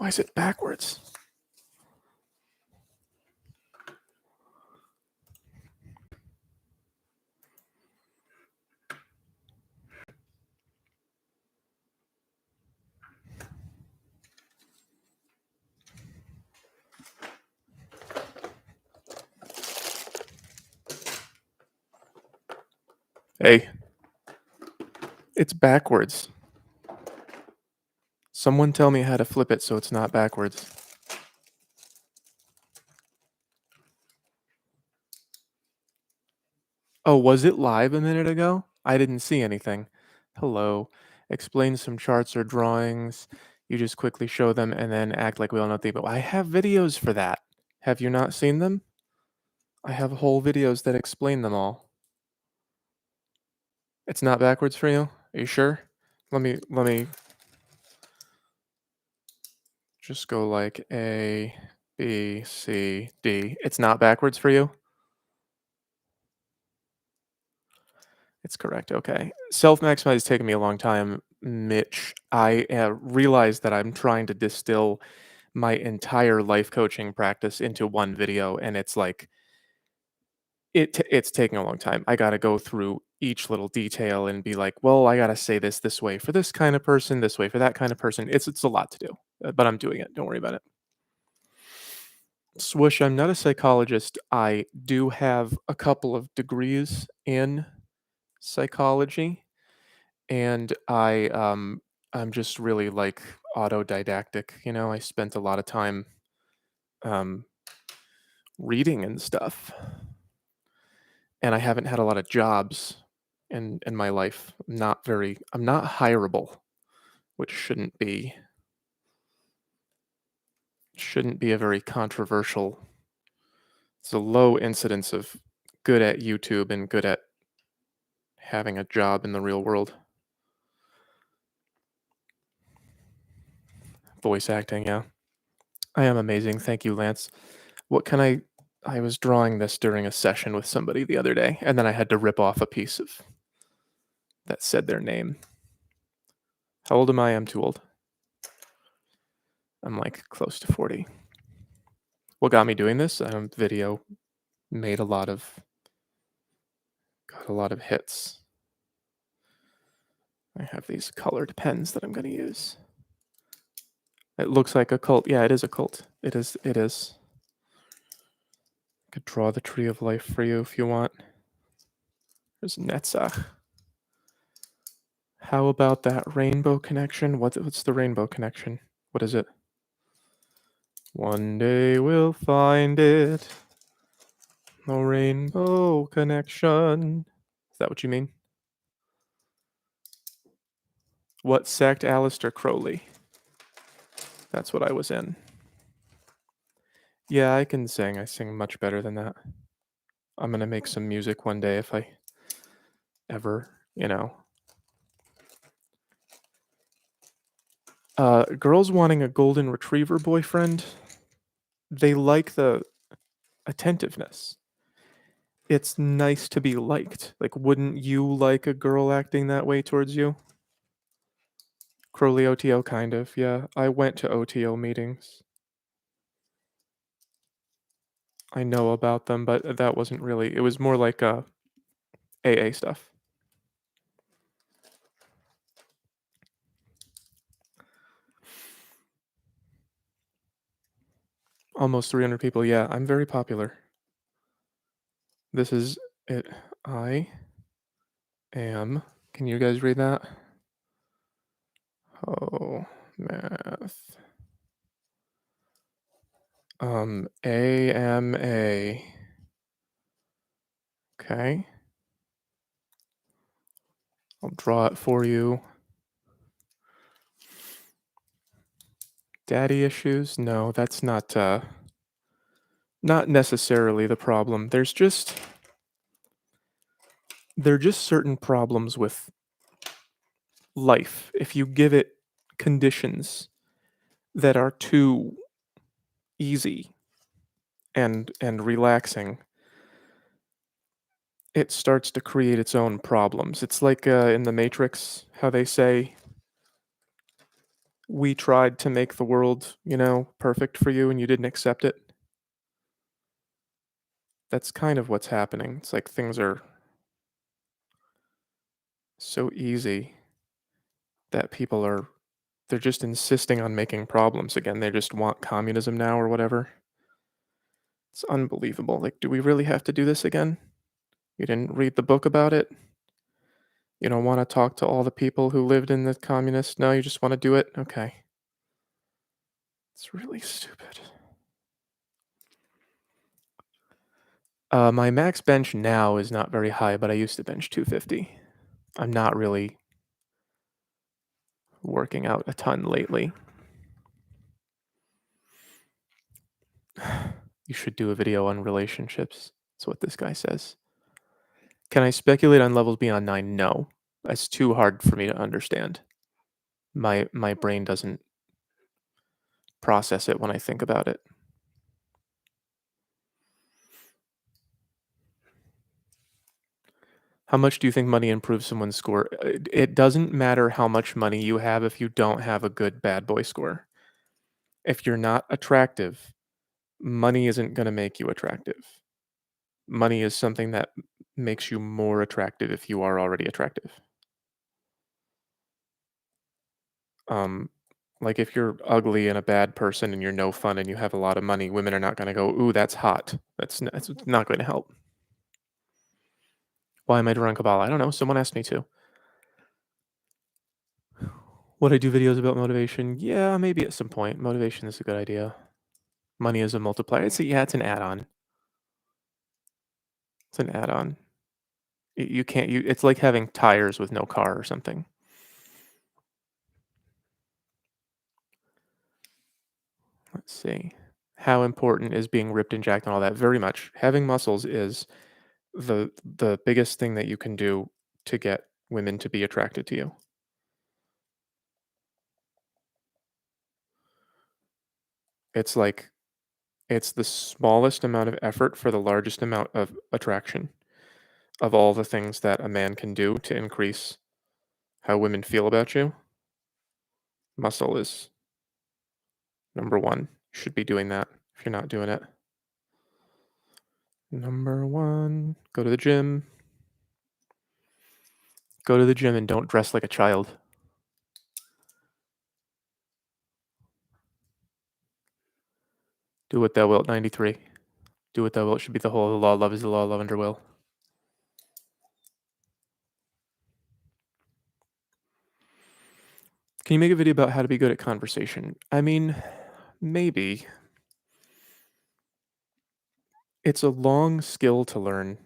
Why is it backwards? Hey, it's backwards. Someone tell me how to flip it so it's not backwards. Oh, was it live a minute ago? I didn't see anything. Hello. Explain some charts or drawings. You just quickly show them and then act like we all know the but I have videos for that. Have you not seen them? I have whole videos that explain them all. It's not backwards for you? Are you sure? Let me just go like A, B, C, D. It's not backwards for you? It's correct. Okay. Self-maximize has taken me a long time, Mitch. I realized that I'm trying to distill my entire life coaching practice into one video, and it's like it's taking a long time. I got to go through each little detail and be like, well, I got to say this way for this kind of person, this way for that kind of person. It's a lot to do, but I'm doing it. Don't worry about it. Swoosh, I'm not a psychologist. I do have a couple of degrees in psychology. And I'm just really like autodidactic, I spent a lot of time um reading and stuff. And I haven't had a lot of jobs in my life. I'm not hireable, which shouldn't be a very controversial. It's a low incidence of good at YouTube and good at having a job in the real world. Voice acting, yeah. I am amazing. Thank you, Lance. What can I was drawing this during a session with somebody the other day, and then I had to rip off a piece of that said their name. How old am I? I'm too old. I'm like close to 40. What got me doing this? Video made got a lot of hits. I have these colored pens that I'm going to use. It looks like a cult. Yeah, it is a cult. It is. I could draw the tree of life for you if you want. There's Netzach. How about that rainbow connection? What's the rainbow connection? What is it? One day we'll find it. The rainbow connection. Is that what you mean? What sect? Aleister Crowley. That's what I was in. Yeah, I can sing. I sing much better than that. I'm gonna make some music one day if I ever, girls wanting a golden retriever boyfriend, they like the attentiveness. It's nice to be liked. Like, wouldn't you like a girl acting that way towards you? Crowley OTO, kind of, yeah. I went to OTO meetings. I know about them, but that wasn't really, it was more like AA stuff. Almost 300 people, yeah, I'm very popular. This is it. I am, can you guys read that? Oh, math. AMA. Okay. I'll draw it for you. Daddy issues? No, that's not necessarily the problem. There are just certain problems with life. If you give it conditions that are too easy and relaxing, it starts to create its own problems. It's like in the Matrix, how they say we tried to make the world, perfect for you and you didn't accept it. That's kind of what's happening. It's like things are so easy that they're just insisting on making problems again. They just want communism now or whatever. It's unbelievable. Like, do we really have to do this again? You didn't read the book about it? You don't want to talk to all the people who lived in the communist? No, you just want to do it? Okay. It's really stupid. My max bench now is not very high, but I used to bench 250. I'm not really working out a ton lately. You should do a video on relationships. That's what this guy says. Can I speculate on levels beyond 9? No. That's too hard for me to understand. My brain doesn't process it when I think about it. How much do you think money improves someone's score? It doesn't matter how much money you have if you don't have a good bad boy score. If you're not attractive, money isn't going to make you attractive. Money is something that makes you more attractive if you are already attractive. Um, like if you're ugly and a bad person and you're no fun and you have a lot of money, women are not going to go, "Ooh, that's hot." That's not going to help. Why am I drawing Kabbalah? I don't know. Someone asked me to. Would I do videos about motivation? Yeah, maybe at some point. Motivation is a good idea. Money is a multiplier. It's an add-on. It's an add-on. You can't. It's like having tires with no car or something. Let's see. How important is being ripped and jacked and all that? Very much. Having muscles is the biggest thing that you can do to get women to be attracted to you. It's like it's the smallest amount of effort for the largest amount of attraction of all the things that a man can do to increase how women feel about you. Muscle is number one. You should be doing that if you're not doing it. Number one, go to the gym. Go to the gym and don't dress like a child. Do what thou wilt, 93. Do what thou wilt should be the whole of the law. Love is the law. Love under will. Can you make a video about how to be good at conversation? I mean, maybe. It's a long skill to learn.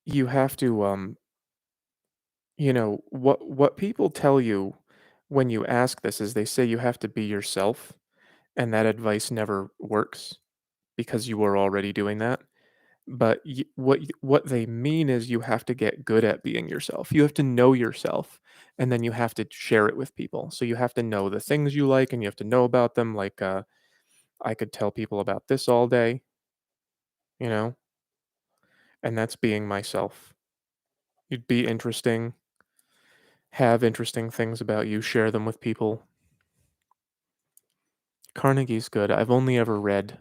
You have to, what people tell you when you ask this is they say you have to be yourself, and that advice never works because you were already doing that. But what they mean is you have to get good at being yourself. You have to know yourself, and then you have to share it with people. So you have to know the things you like, and you have to know about them. Like I could tell people about this all day, you know, and that's being myself. You'd be interesting, have interesting things about you, share them with people. Carnegie's good. I've only ever read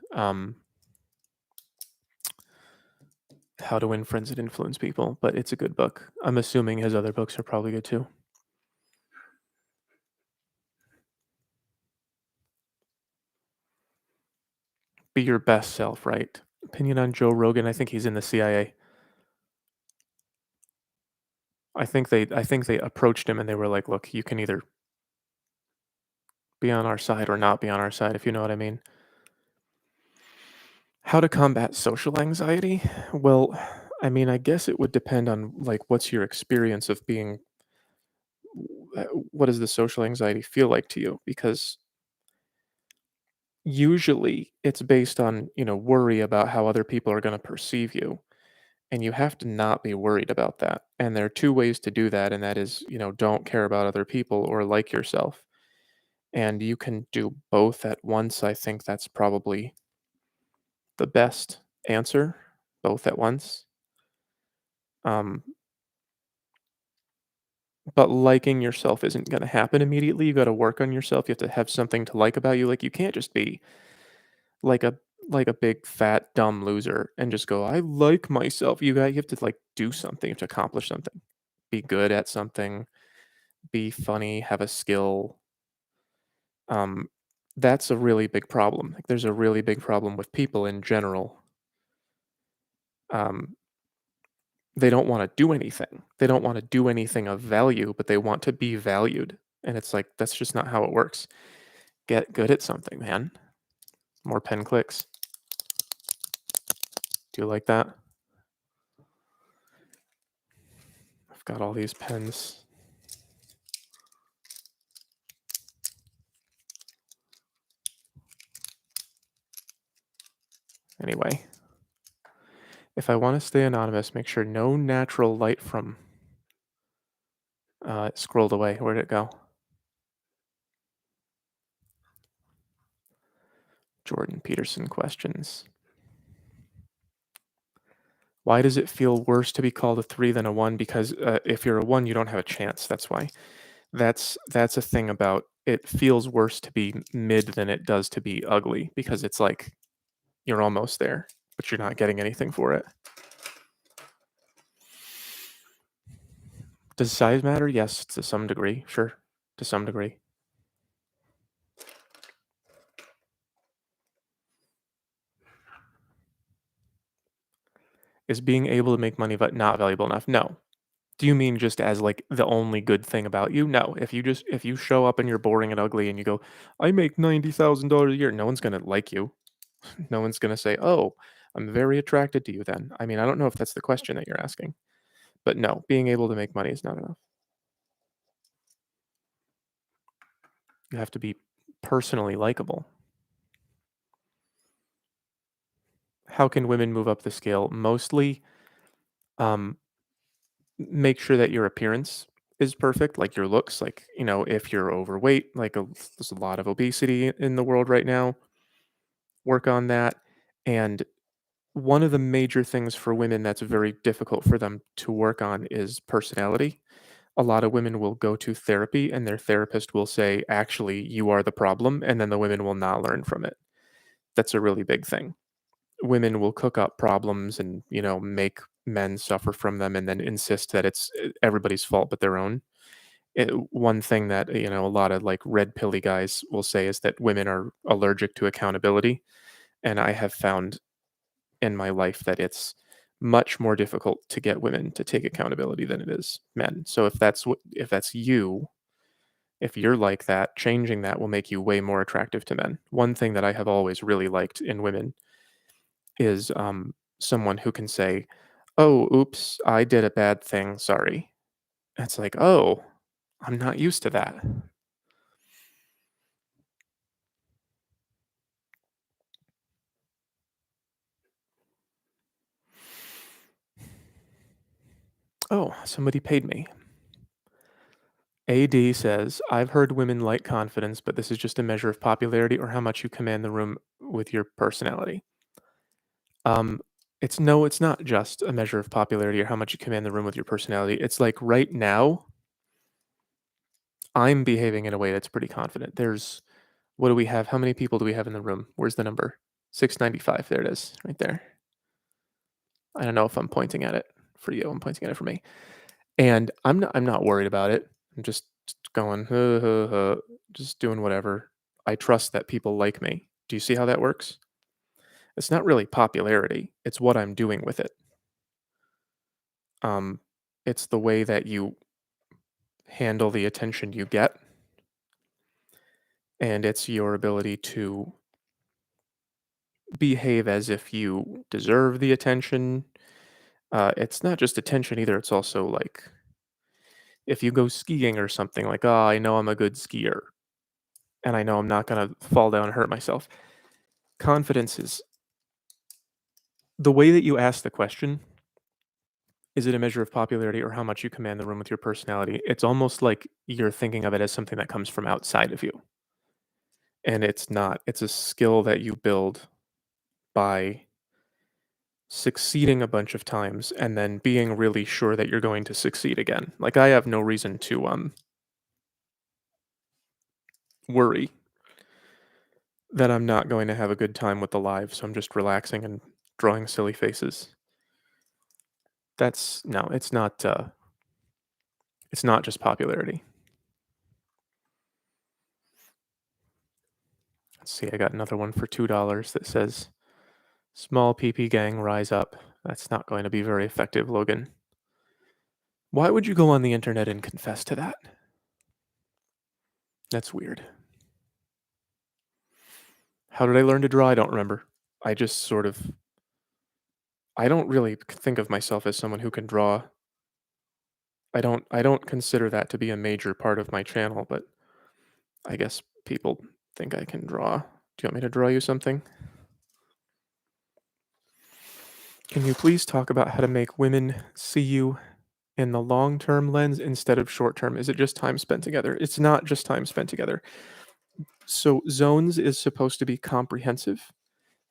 How to Win Friends and Influence People, but it's a good book. I'm assuming his other books are probably good too. Be your best self, right? Opinion on Joe Rogan. I think he's in the CIA. I think they approached him and they were like, "Look, you can either be on our side or not be on our side, if you know what I mean." How to combat social anxiety? Well, I mean, I guess it would depend on like what's your experience of being what does the social anxiety feel like to you? Because usually it's based on, worry about how other people are going to perceive you. And you have to not be worried about that. And there are two ways to do that. And that is, don't care about other people or like yourself. And you can do both at once. I think that's probably the best answer, both at once. Um, But liking yourself isn't gonna happen immediately, you gotta work on yourself, you have to have something to like about you, like, you can't just be like a like a big, fat, dumb loser and just go, "I like myself." You have to, like, do something, you have to accomplish something. Be good at something, be funny, have a skill. Um, that's a really big problem. Like, there's a really big problem with people in general. Um, they don't wanna do anything. They don't wanna do anything of value, but they want to be valued, and it's like, that's just not how it works. Get good at something, man. More pen clicks. Do you like that? I've got all these pens. Anyway, if I wanna stay anonymous, make sure no natural light from it scrolled away. Where'd it go? Jordan Peterson questions. Why does it feel worse to be called a 3 than a 1? Because, if you're a 1, you don't have a chance, that's why. That's a thing about it feels worse to be mid than it does to be ugly, because it's like you're almost there, but you're not getting anything for it. Does size matter? Yes, to some degree, sure, to some degree. Is being able to make money but not valuable enough? No. Do you mean just as, like, the only good thing about you? No. If you show up and you're boring and ugly and you go, "I make $90,000 a year," no one's gonna like you. No one's gonna say, "Oh, I'm very attracted to you then." I mean, I don't know if that's the question that you're asking, but no, being able to make money is not enough. You have to be personally likable. How can women move up the scale? Mostly, um, make sure that your appearance is perfect, like your looks. Like, if you're overweight, there's a lot of obesity in the world right now, work on that. And one of the major things for women that's very difficult for them to work on is personality. A lot of women will go to therapy and their therapist will say, actually, you are the problem. And then the women will not learn from it. That's a really big thing. Women will cook up problems and, make men suffer from them and then insist that it's everybody's fault but their own. One thing that, a lot of like red pilly guys will say is that women are allergic to accountability. And I have found in my life that it's much more difficult to get women to take accountability than it is men. So if that's you, if you're like that, changing that will make you way more attractive to men. One thing that I have always really liked in women is someone who can say, "Oh, oops, I did a bad thing. Sorry." It's like, "Oh, I'm not used to that." Oh, somebody paid me. AD says, "I've heard women like confidence, but this is just a measure of popularity or how much you command the room with your personality." Um, it's no, it's not just a measure of popularity or how much you command the room with your personality. It's like right now, I'm behaving in a way that's pretty confident. What do we have? How many people do we have in the room? Where's the number? 695. There it is, right there. I don't know if I'm pointing at it for you. I'm pointing at it for me. And I'm not worried about it. I'm just going, "Huh, huh, huh," just doing whatever. I trust that people like me. Do you see how that works? It's not really popularity. It's what I'm doing with it. Um, it's the way that you handle the attention you get, and it's your ability to behave as if you deserve the attention. It's not just attention either. It's also like if you go skiing or something, like, oh, I know I'm a good skier and I know I'm not going to fall down and hurt myself. Confidence is the way that you ask the question. Is it a measure of popularity or how much you command the room with your personality? It's almost like you're thinking of it as something that comes from outside of you. And it's not. It's a skill that you build by succeeding a bunch of times and then being really sure that you're going to succeed again. Like, I have no reason to worry that I'm not going to have a good time with the live, so I'm just relaxing and drawing silly faces. That's no, it's not just popularity. Let's see, I got another one for $2 that says small PP gang rise up. That's not going to be very effective, Logan. Why would you go on the internet and confess to that? That's weird. How did I learn to draw? I don't remember. I just sort of I don't really think of myself as someone who can draw. I don't consider that to be a major part of my channel, but I guess people think I can draw. Do you want me to draw you something? Can you please talk about how to make women see you in the long-term lens instead of short-term? Is it just time spent together? It's not just time spent together. So zones is supposed to be comprehensive.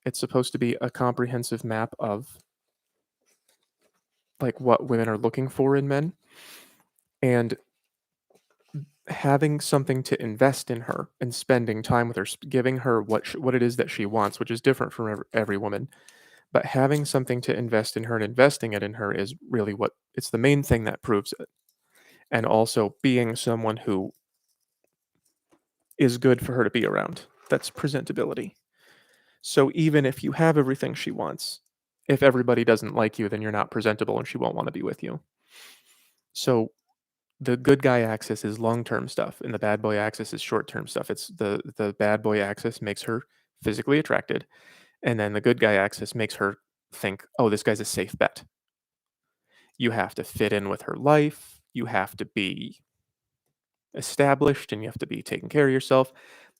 It's supposed to be a comprehensive map of like what women are looking for in men, and having something to invest in her and spending time with her, giving her what it is that she wants, which is different from every woman. But having something to invest in her and investing it in her is really what it's the main thing that proves it. And also being someone who is good for her to be around. That's presentability. So even if you have everything she wants, if everybody doesn't like you, then you're not presentable and she won't want to be with you. So the good guy axis is long-term stuff and the bad boy axis is short-term stuff. It's the bad boy axis makes her physically attracted, and then the good guy axis makes her think, "Oh, this guy's a safe bet." You have to fit in with her life, you have to be established, and you have to be taking care of yourself.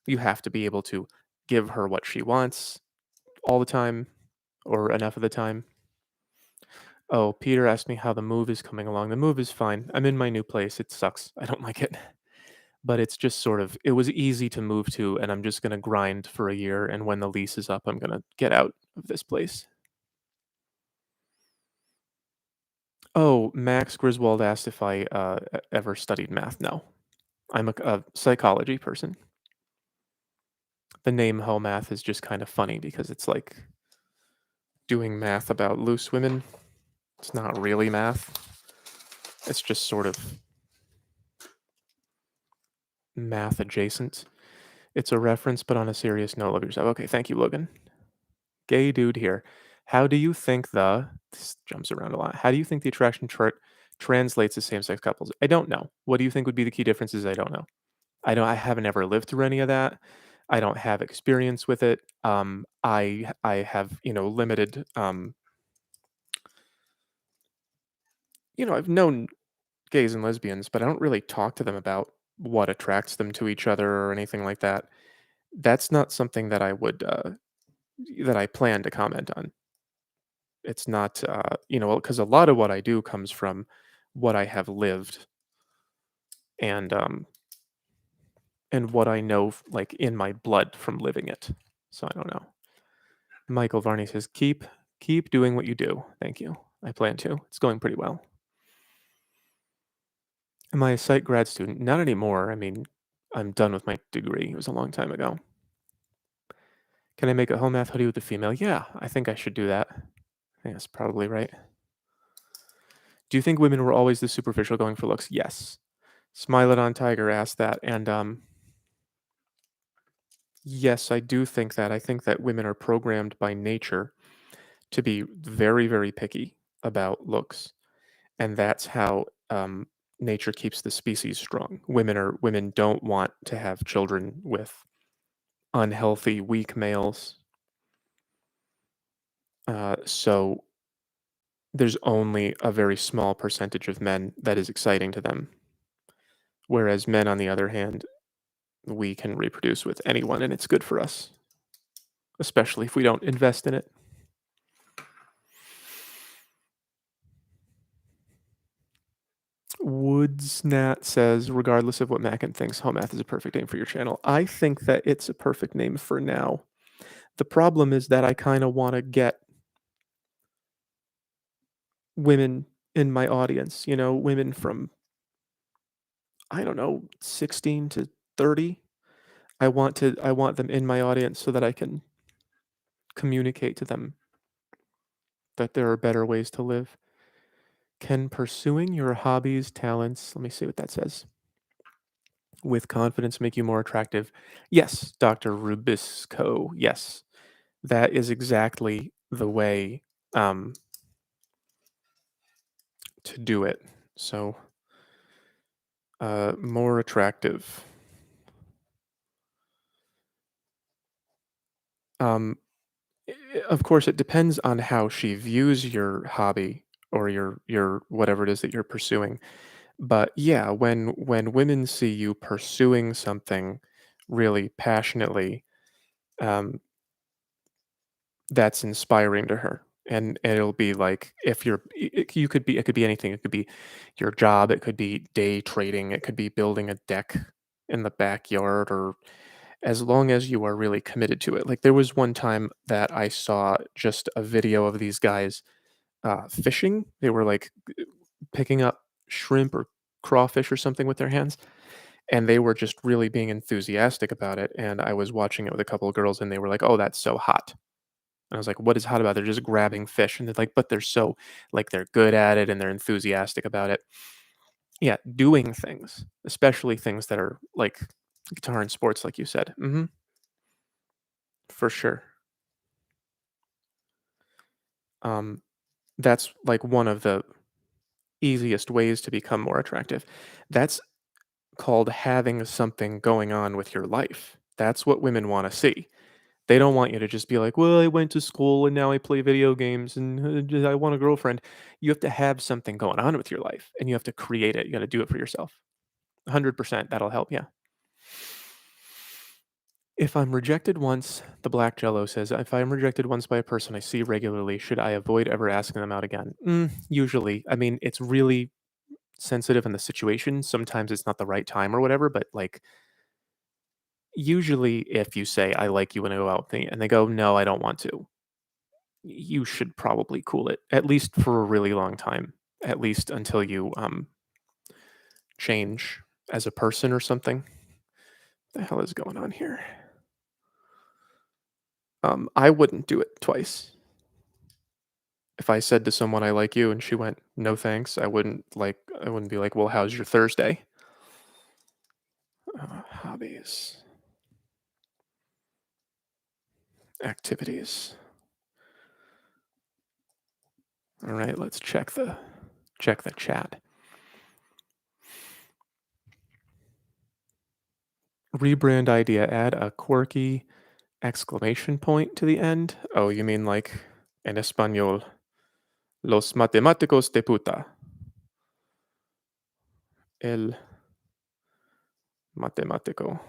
You have to be able to give her what she wants all the time or enough of the time. Oh, Peter asked me how the move is coming along. The move is fine. I'm in my new place. It sucks. I don't like it. But it's just sort of it was easy to move to, and I'm just gonna grind for a year, and when the lease is up, I'm gonna get out of this place. Oh, Max Griswold asked if I ever studied math. No, I'm a psychology person. The name Ho Math is just kind of funny because it's like doing math about loose women. It's not really math. It's just sort of math adjacent. It's a reference, but on a serious note, love yourself. Okay, thank you, Logan. Gay dude here. How do you think this jumps around a lot. How do you think the attraction chart translates to same-sex couples? I don't know. What do you think would be the key differences? I don't know. I haven't ever lived through any of that. I don't have experience with it. I have, limited I've known gays and lesbians, but I don't really talk to them about what attracts them to each other or anything like that. That's not something that I would that I plan to comment on. It's not, because a lot of what I do comes from what I have lived and what I know like in my blood from living it. So I don't know. Michael Varney says, keep doing what you do. Thank you. I plan to. It's going pretty well. Am I a psych grad student? Not anymore. I mean, I'm done with my degree. It was a long time ago. Can I make a home math hoodie with a female? Yeah, I think I should do that. I think that's probably right. Do you think women were always this superficial going for looks? Yes. Smilodon Tiger asked that, and yes, I do think that. I think that women are programmed by nature to be very, very picky about looks, and that's how nature keeps the species strong. Women don't want to have children with unhealthy, weak males. So there's only a very small percentage of men that is exciting to them. Whereas men, on the other hand, we can reproduce with anyone and it's good for us, especially if we don't invest in it. Woodsnat says, regardless of what Mackin thinks, Home Math is a perfect name for your channel. I think that it's a perfect name for now. The problem is that I kind of want to get, women in my audience, women from, I don't know, 16 to 30. I want them in my audience so that I can communicate to them that there are better ways to live. Can pursuing your hobbies, talents, let me see what that says, with confidence make you more attractive? Yes, Dr. Rubisco. Yes. That is exactly the way um to do it. So, more attractive. Um of course it depends on how she views your hobby or your whatever it is that you're pursuing. But yeah, when women see you pursuing something really passionately, um, that's inspiring to her. And it'll be like if you could be, it could be anything. It could be your job, it could be day trading, it could be building a deck in the backyard, or as long as you are really committed to it. Like there was one time that I saw just a video of these guys fishing. They were like picking up shrimp or crawfish or something with their hands, and they were just really being enthusiastic about it. And I was watching it with a couple of girls, and they were like, "Oh, that's so hot." And I was like, "What is hot about it? They're just grabbing fish." And they're like, "But they're so like they're good at it and they're enthusiastic about it." Yeah, doing things, especially things that are like guitar and sports, like you said. For sure. Um, that's like one of the easiest ways to become more attractive. That's called having something going on with your life. That's what women want to see. They don't want you to just be like, "Well, I went to school and now I play video games and I want a girlfriend." You have to have something going on with your life and you have to create it. You got to do it for yourself. 100% that'll help. Yeah. If I'm rejected once, the Black Jello says, if I'm rejected once by a person I see regularly, should I avoid ever asking them out again? Usually. I mean, it's really sensitive in the situation. Sometimes it's not the right time or whatever, but like usually if you say, I like you when I go out with me, and they go, no, I don't want to, you should probably cool it, at least for a really long time, at least until you change as a person or something. The hell is going on here? I wouldn't do it twice. If I said to someone I like you and she went, no thanks, I wouldn't be like, well, how's your Thursday? Hobbies, activities. All right, let's check the chat. Rebrand idea, add a quirky exclamation point to the end. Oh, you mean like in Espanol, los matemáticos de puta. El matemático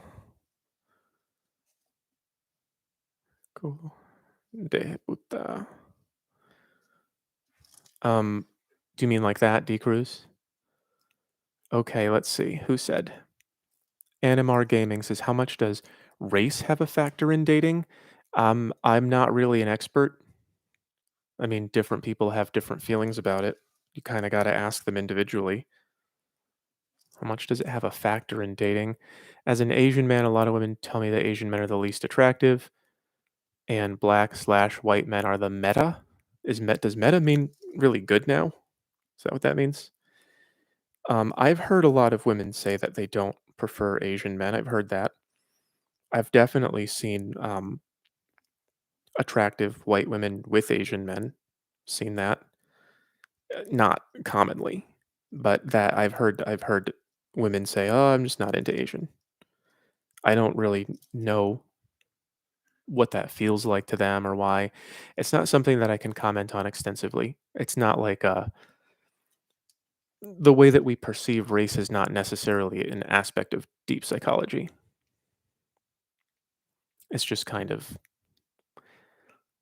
de puta. Um, do you mean like that, D Cruz? Okay, let's see. Who said? Animar Gaming says, how much does race have a factor in dating? I'm not really an expert. I mean, different people have different feelings about it. You kind of got to ask them individually. How much does it have a factor in dating? As an Asian man, a lot of women tell me that Asian men are the least attractive, and black/white men are the meta. Does meta mean really good now? Is that what that means? I've heard a lot of women say that they don't prefer Asian men. I've heard that. I've definitely seen attractive white women with Asian men. Seen that. Not commonly, but that I've heard women say, "Oh, I'm just not into Asian." I don't really know what that feels like to them or why. It's not something that I can comment on extensively. It's not like the way that we perceive race is not necessarily an aspect of deep psychology. It's just kind of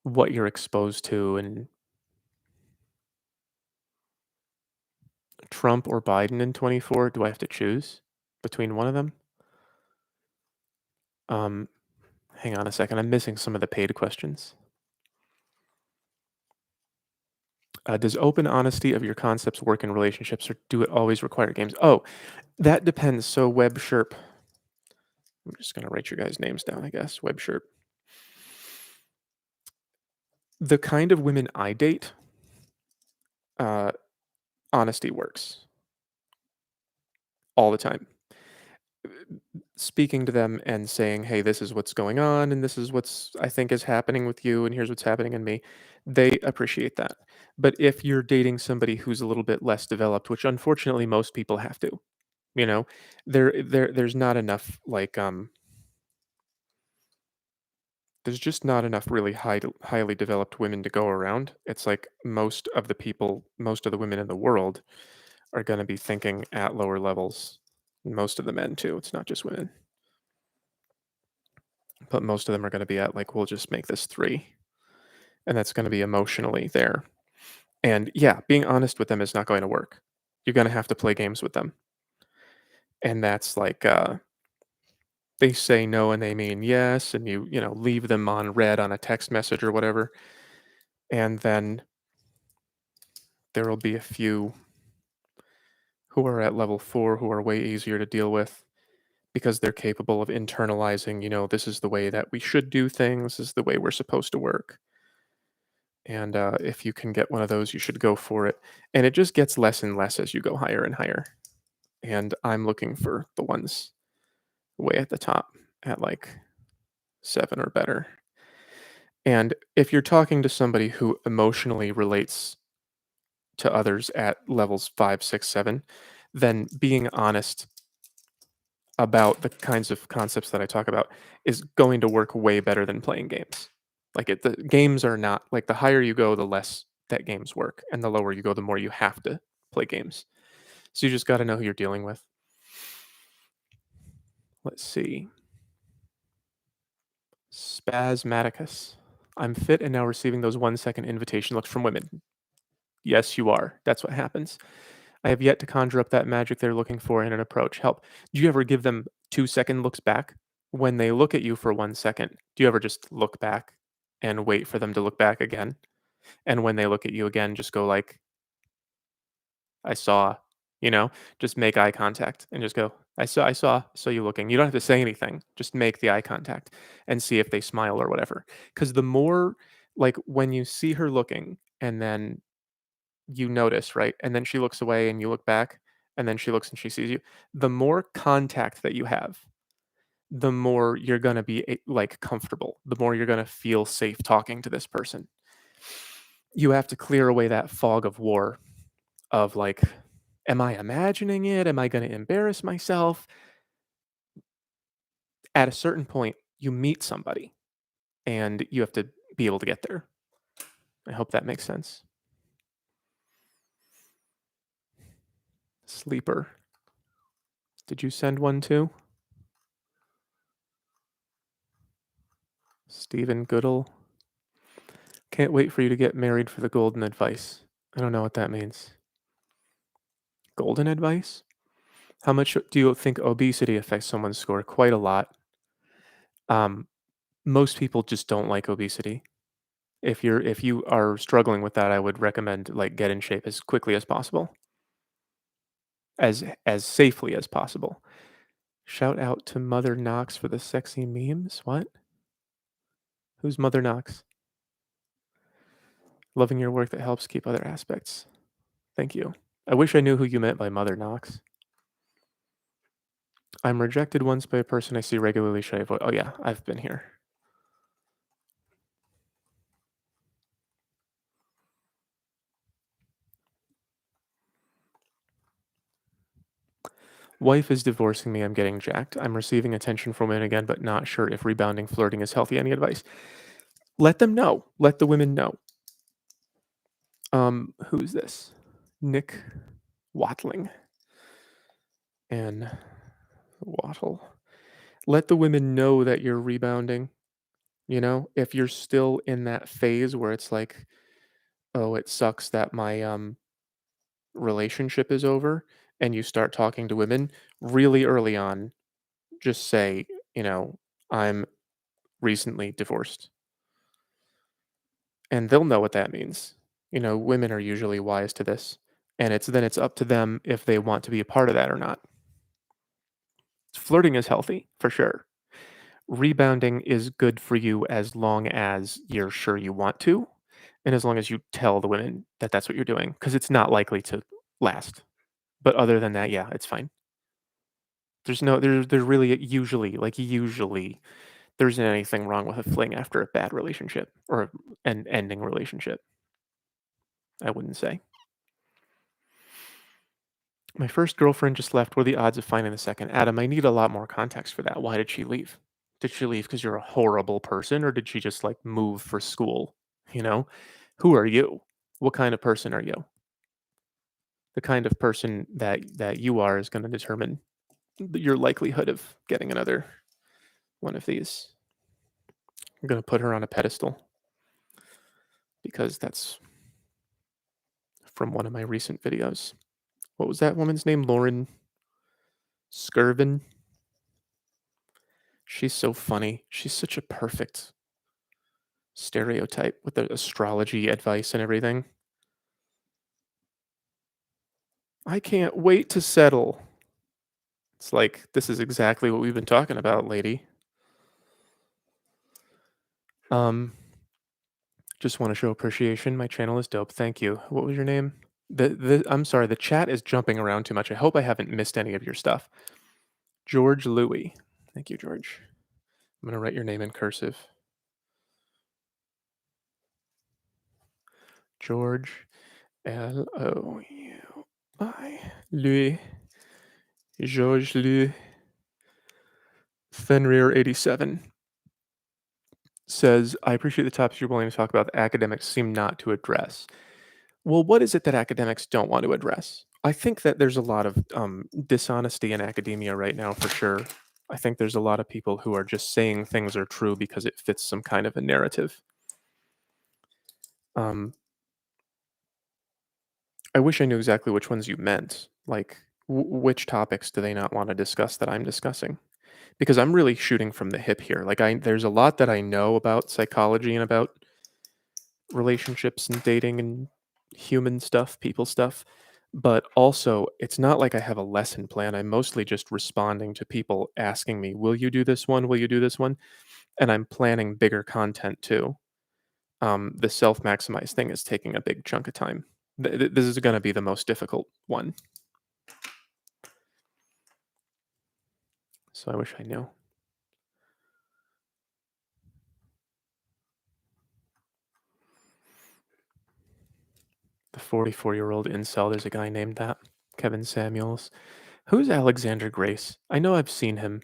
what you're exposed to. And Trump or Biden in 24, do I have to choose between one of them? Um, Hang on a second. I'm missing some of the paid questions. Does open honesty of your concepts work in relationships, or do it always require games? Oh, that depends. So Web Sherp, I'm just gonna write your guys' names down, I guess. Web Sherp. The kind of women I date, uh, honesty works all the time. Speaking to them and saying, "Hey, this is what's going on, and this is what's I think is happening with you, and here's what's happening in me," they appreciate that. But if you're dating somebody who's a little bit less developed, which unfortunately most people have to, you know, there's not enough there's just not enough really highly developed women to go around. It's like most of the women in the world are going to be thinking at lower levels. Most of the men too. It's not just women, but most of them are going to be at like, we'll just make this three, and that's going to be emotionally there. And yeah, being honest with them is not going to work. You're going to have to play games with them, and that's like they say no and they mean yes, and you leave them on red on a text message or whatever, and then there will be a few who are at level 4 who are way easier to deal with because they're capable of internalizing, this is the way that we should do things, this is the way we're supposed to work. And if you can get one of those, you should go for it. And it just gets less and less as you go higher and higher. And I'm looking for the ones way at the top at like 7 or better. And if you're talking to somebody who emotionally relates to others at levels 5, 6, 7, then being honest about the kinds of concepts that I talk about is going to work way better than playing games. The games are not like the higher you go, the less that games work, and the lower you go, the more you have to play games. So you just got to know who you're dealing with. Let's see. Spasmaticus. I'm fit and now receiving those 1 second invitation looks from women. Yes, you are. That's what happens. I have yet to conjure up that magic they're looking for in an approach. Help. Do you ever give them 2 second looks back? When they look at you for 1 second, do you ever just look back and wait for them to look back again? And when they look at you again, just go like, I saw, you know, just make eye contact and just go, I saw you looking. You don't have to say anything. Just make the eye contact and see if they smile or whatever. Because the more, like, when you see her looking and then you notice, right? And then she looks away and you look back and then she looks and she sees you. The more contact that you have, the more you're going to be like comfortable, the more you're going to feel safe talking to this person. You have to clear away that fog of war of like, am I imagining it? Am I going to embarrass myself? At a certain point, you meet somebody and you have to be able to get there. I hope that makes sense. Sleeper. Did you send one too? Stephen Goodall. Can't wait for you to get married for the golden advice. I don't know what that means. Golden advice? How much do you think obesity affects someone's score? Quite a lot. Um, most people just don't like obesity. If you are struggling with that, I would recommend like get in shape as quickly as possible, as safely as possible. Shout out to Mother Knox for the sexy memes. What? Who's Mother Knox? Loving your work that helps keep other aspects. Thank you. I wish I knew who you meant by Mother Knox. I'm rejected once by a person I see regularly. Should I avoid? Oh yeah, I've been here. Wife is divorcing me. I'm getting jacked. I'm receiving attention from women again, but not sure if rebounding flirting is healthy. Any advice? Let them know. Let the women know. Who's this? Nick Watling and Wattle. Let the women know that you're rebounding. If you're still in that phase where it's like, oh, it sucks that my relationship is over, and you start talking to women really early on, just say, you know, I'm recently divorced. And they'll know what that means. Women are usually wise to this, and it's up to them if they want to be a part of that or not. Flirting is healthy, for sure. Rebounding is good for you as long as you're sure you want to, and as long as you tell the women that that's what you're doing, because it's not likely to last. But other than that, yeah, it's fine. There's really usually, there isn't anything wrong with a fling after a bad relationship or an ending relationship, I wouldn't say. My first girlfriend just left. What are the odds of finding the second? Adam, I need a lot more context for that. Why did she leave? Did she leave because you're a horrible person, or did she just like move for school? You know, who are you? What kind of person are you? The kind of person that you are is going to determine your likelihood of getting another one of these. I'm going to put her on a pedestal because that's from one of my recent videos. What was that woman's name? Lauren Skirvin. She's so funny. She's such a perfect stereotype with the astrology advice and everything. I can't wait to settle. It's like, this is exactly what we've been talking about, lady. Um, just want to show appreciation. My channel is dope. Thank you. What was your name? I'm sorry, the chat is jumping around too much. I hope I haven't missed any of your stuff. George Louis. Thank you, George. I'm gonna write your name in cursive. George Louis. Louis. George Louis. Fenrir 87 says, I appreciate the topics you're willing to talk about that academics seem not to address. Well, what is it that academics don't want to address? I think that there's a lot of dishonesty in academia right now, for sure. I think there's a lot of people who are just saying things are true because it fits some kind of a narrative. Um, I wish I knew exactly which ones you meant. Like, which topics do they not want to discuss that I'm discussing? Because I'm really shooting from the hip here. Like, there's a lot that I know about psychology and about relationships and dating and human stuff, people stuff. But also, it's not like I have a lesson plan. I'm mostly just responding to people asking me, will you do this one? Will you do this one? And I'm planning bigger content too. The self-maximize thing is taking a big chunk of time. This is going to be the most difficult one. So I wish I knew. The 44-year-old incel, there's a guy named that. Kevin Samuels. Who's Alexander Grace? I know I've seen him.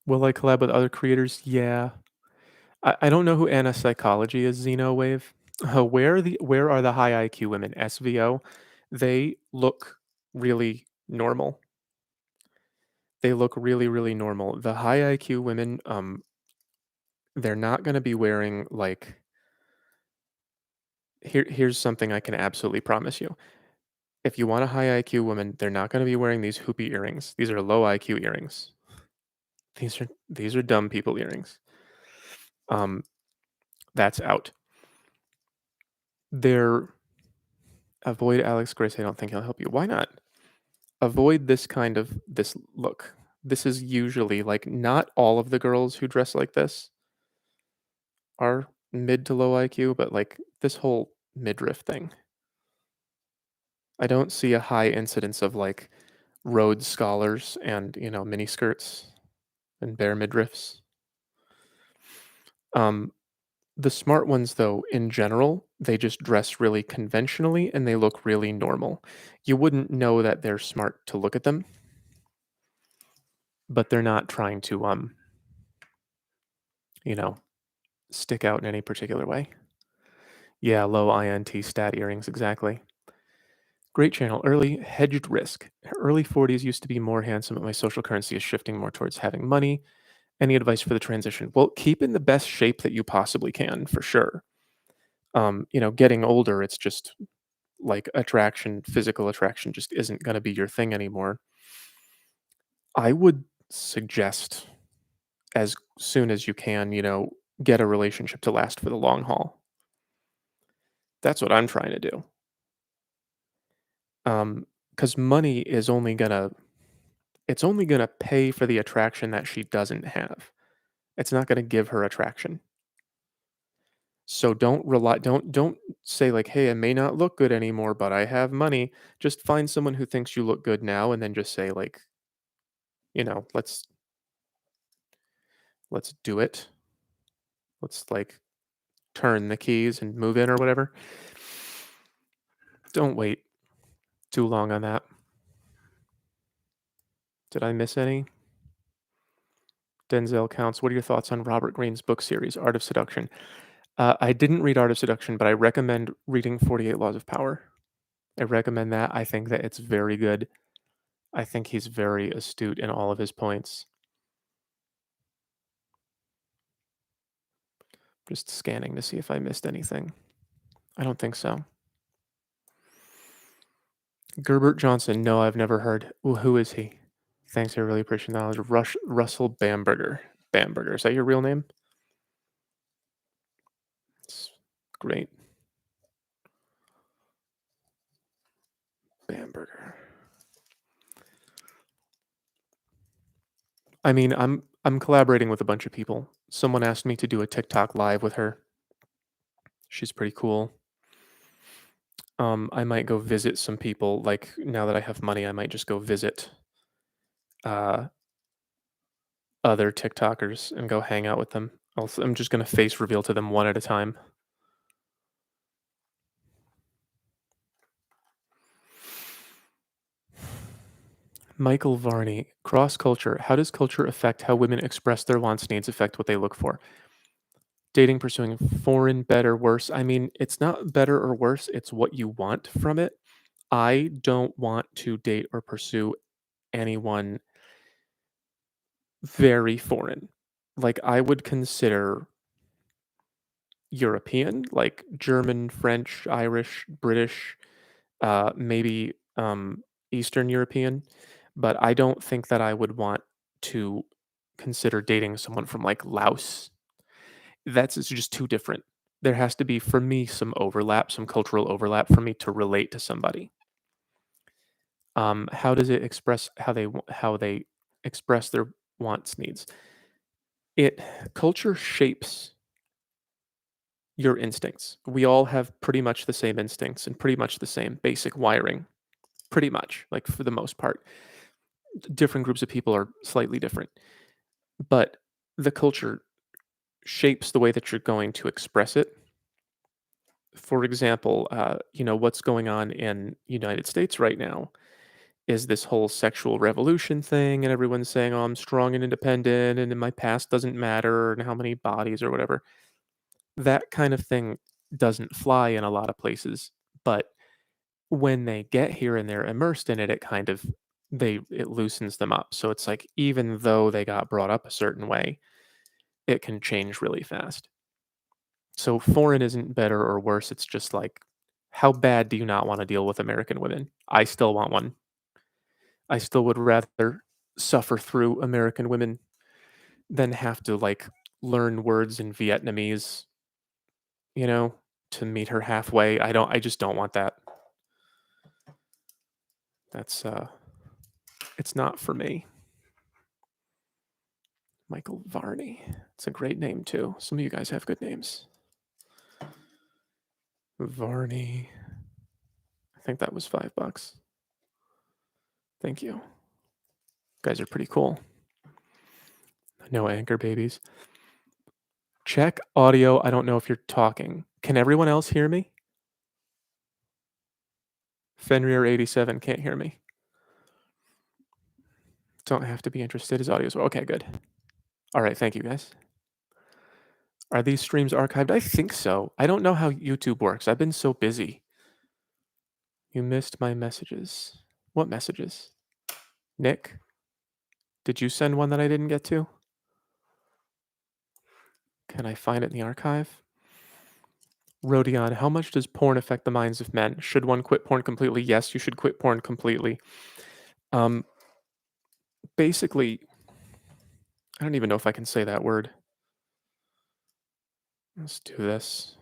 Will I collab with other creators? Yeah. I don't know who Anna Psychology is, Xeno Wave. Where are the high IQ women? SVO? They look really normal. They look really, really normal. The high IQ women, they're not gonna be wearing like here's something I can absolutely promise you. If you want a high IQ woman, they're not gonna be wearing these hoopy earrings. These are low IQ earrings. These are dumb people earrings. Um, that's out. They're avoid Alex Grace. I don't think he'll help you. Why not? Avoid this look. This is usually like not all of the girls who dress like this are mid to low IQ, but like this whole midriff thing. I don't see a high incidence of like Rhodes scholars and mini skirts and bare midriffs. Um, the smart ones, though, in general, they just dress really conventionally and they look really normal. You wouldn't know that they're smart to look at them, but they're not trying to you know, stick out in any particular way. Yeah, low INT stat earrings, exactly. Great channel. Early hedged risk. Early 40s used to be more handsome, but my social currency is shifting more towards having money. Any advice for the transition? Well, keep in the best shape that you possibly can, for sure. Getting older, it's just like attraction, physical attraction just isn't going to be your thing anymore. I would suggest as soon as you can, get a relationship to last for the long haul. That's what I'm trying to do. Because money is only gonna it's only gonna pay for the attraction that she doesn't have. It's not gonna give her attraction. So don't say like, "Hey, I may not look good anymore, but I have money." Just find someone who thinks you look good now and then just say like, let's do it. Let's like turn the keys and move in or whatever. Don't wait too long on that. Did I miss any? Denzel counts. What are your thoughts on Robert Greene's book series, Art of Seduction? I didn't read Art of Seduction, but I recommend reading 48 Laws of Power. I recommend that. I think that it's very good. I think he's very astute in all of his points. Just scanning to see if I missed anything. I don't think so. Gerbert Johnson. No, I've never heard. Well, who is he? Thanks, I really appreciate the knowledge. Russell Bamberger. Bamberger. Is that your real name? It's great. Bamberger. I mean, I'm collaborating with a bunch of people. Someone asked me to do a TikTok live with her. She's pretty cool. I might go visit some people. Like now that I have money, I might just go visit uh, other TikTokers and go hang out with them. I'm just gonna face reveal to them one at a time. Michael Varney, cross culture. How does culture affect how women express their wants, needs, affect what they look for? Dating, pursuing foreign, better, worse. I mean, it's not better or worse. It's what you want from it. I don't want to date or pursue anyone very foreign. Like, I would consider European, like German, French, Irish, British, maybe Eastern European, but I don't think that I would want to consider dating someone from like Laos. That's it's just too different. There has to be, for me, some overlap, some cultural overlap for me to relate to somebody. How does it express how they express their wants, needs? It Culture shapes your instincts. We all have pretty much the same instincts and pretty much the same basic wiring, pretty much, like for the most part. Different groups of people are slightly different, but the culture shapes the way that you're going to express it. For example, what's going on in United States right now is this whole sexual revolution thing, and everyone's saying, "Oh, I'm strong and independent, and my past doesn't matter, and how many bodies or whatever." That kind of thing doesn't fly in a lot of places, but when they get here and they're immersed in it, it loosens them up. So it's like even though they got brought up a certain way, it can change really fast. So foreign isn't better or worse. It's just like, how bad do you not want to deal with American women? I still want one. I still would rather suffer through American women than have to like learn words in Vietnamese, you know, to meet her halfway. I just don't want that. That's it's not for me. Michael Varney. It's a great name too. Some of you guys have good names. Varney. I think that was $5. Thank you. Guys are pretty cool. No anchor babies. Check audio. I don't know if you're talking. Can everyone else hear me? Fenrir87 can't hear me. Don't have to be interested. His audio as well. Okay, good. All right, thank you guys. Are these streams archived? I think so. I don't know how YouTube works. I've been so busy. You missed my messages. What messages? Nick, did you send one that I didn't get to? Can I find it in the archive? Rodion, how much does porn affect the minds of men? Should one quit porn completely? Yes, you should quit porn completely. Um, Basically, I don't even know if I can say that word. Let's do this.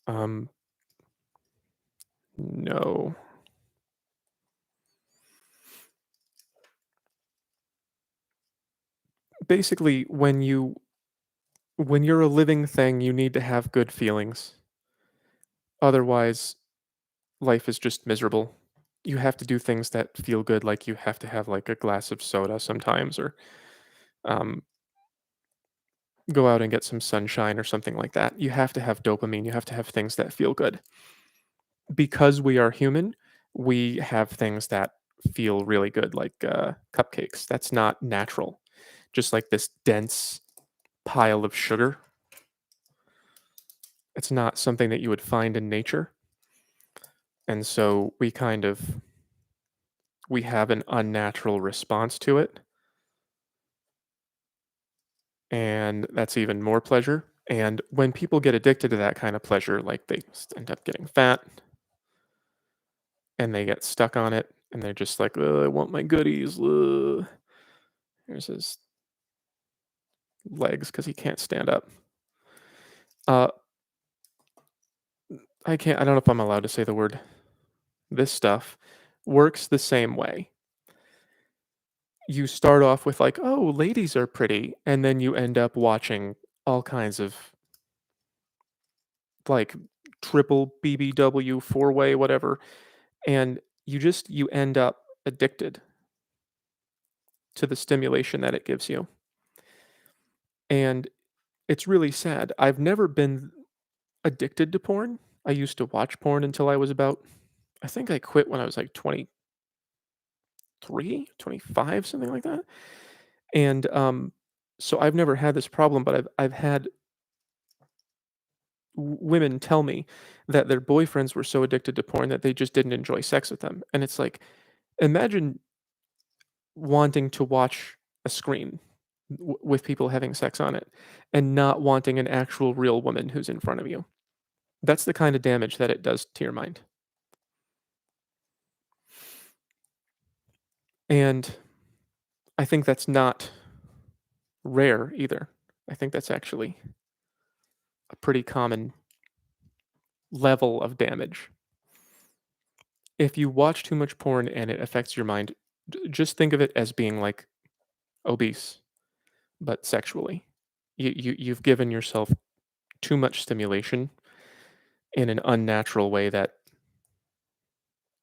Um, no. Basically, when you're a living thing, you need to have good feelings. Otherwise, life is just miserable. You have to do things that feel good, like you have to have like a glass of soda sometimes, or um, go out and get some sunshine or something like that. You have to have dopamine. You have to have things that feel good. Because we are human, we have things that feel really good, like cupcakes. That's not natural. Just like this dense pile of sugar. It's not something that you would find in nature. And so we have an unnatural response to it, and that's even more pleasure. And when people get addicted to that kind of pleasure, like they end up getting fat and they get stuck on it and they're just like, "Ugh, I want my goodies. Ugh." Here's his legs because he can't stand up. Uh, I don't know if I'm allowed to say the word. This stuff works the same way. You start off with like, oh, ladies are pretty, and then you end up watching all kinds of like triple BBW, four-way, whatever, and you end up addicted to the stimulation that it gives you. And it's really sad. I've never been addicted to porn. I used to watch porn until I was about, I think I quit when I was like 23, 25, something like that. And so I've never had this problem, but I've had women tell me that their boyfriends were so addicted to porn that they just didn't enjoy sex with them. And it's like, imagine wanting to watch a screen with people having sex on it and not wanting an actual real woman who's in front of you. That's the kind of damage that it does to your mind. And I think that's not rare either. I think that's actually a pretty common level of damage. If you watch too much porn and it affects your mind, just think of it as being like obese, but sexually. You've given yourself too much stimulation in an unnatural way that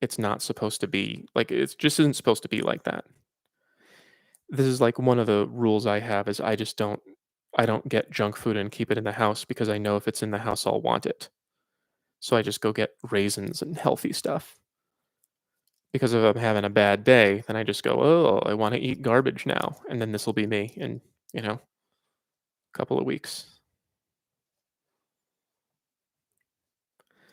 it's not supposed to be. Like it just isn't supposed to be like that. This is like one of the rules I have is I don't get junk food and keep it in the house because I know if it's in the house I'll want it. So I just go get raisins and healthy stuff. Because if I'm having a bad day, then I just go, "Oh, I want to eat garbage now." And then this will be me in, a couple of weeks.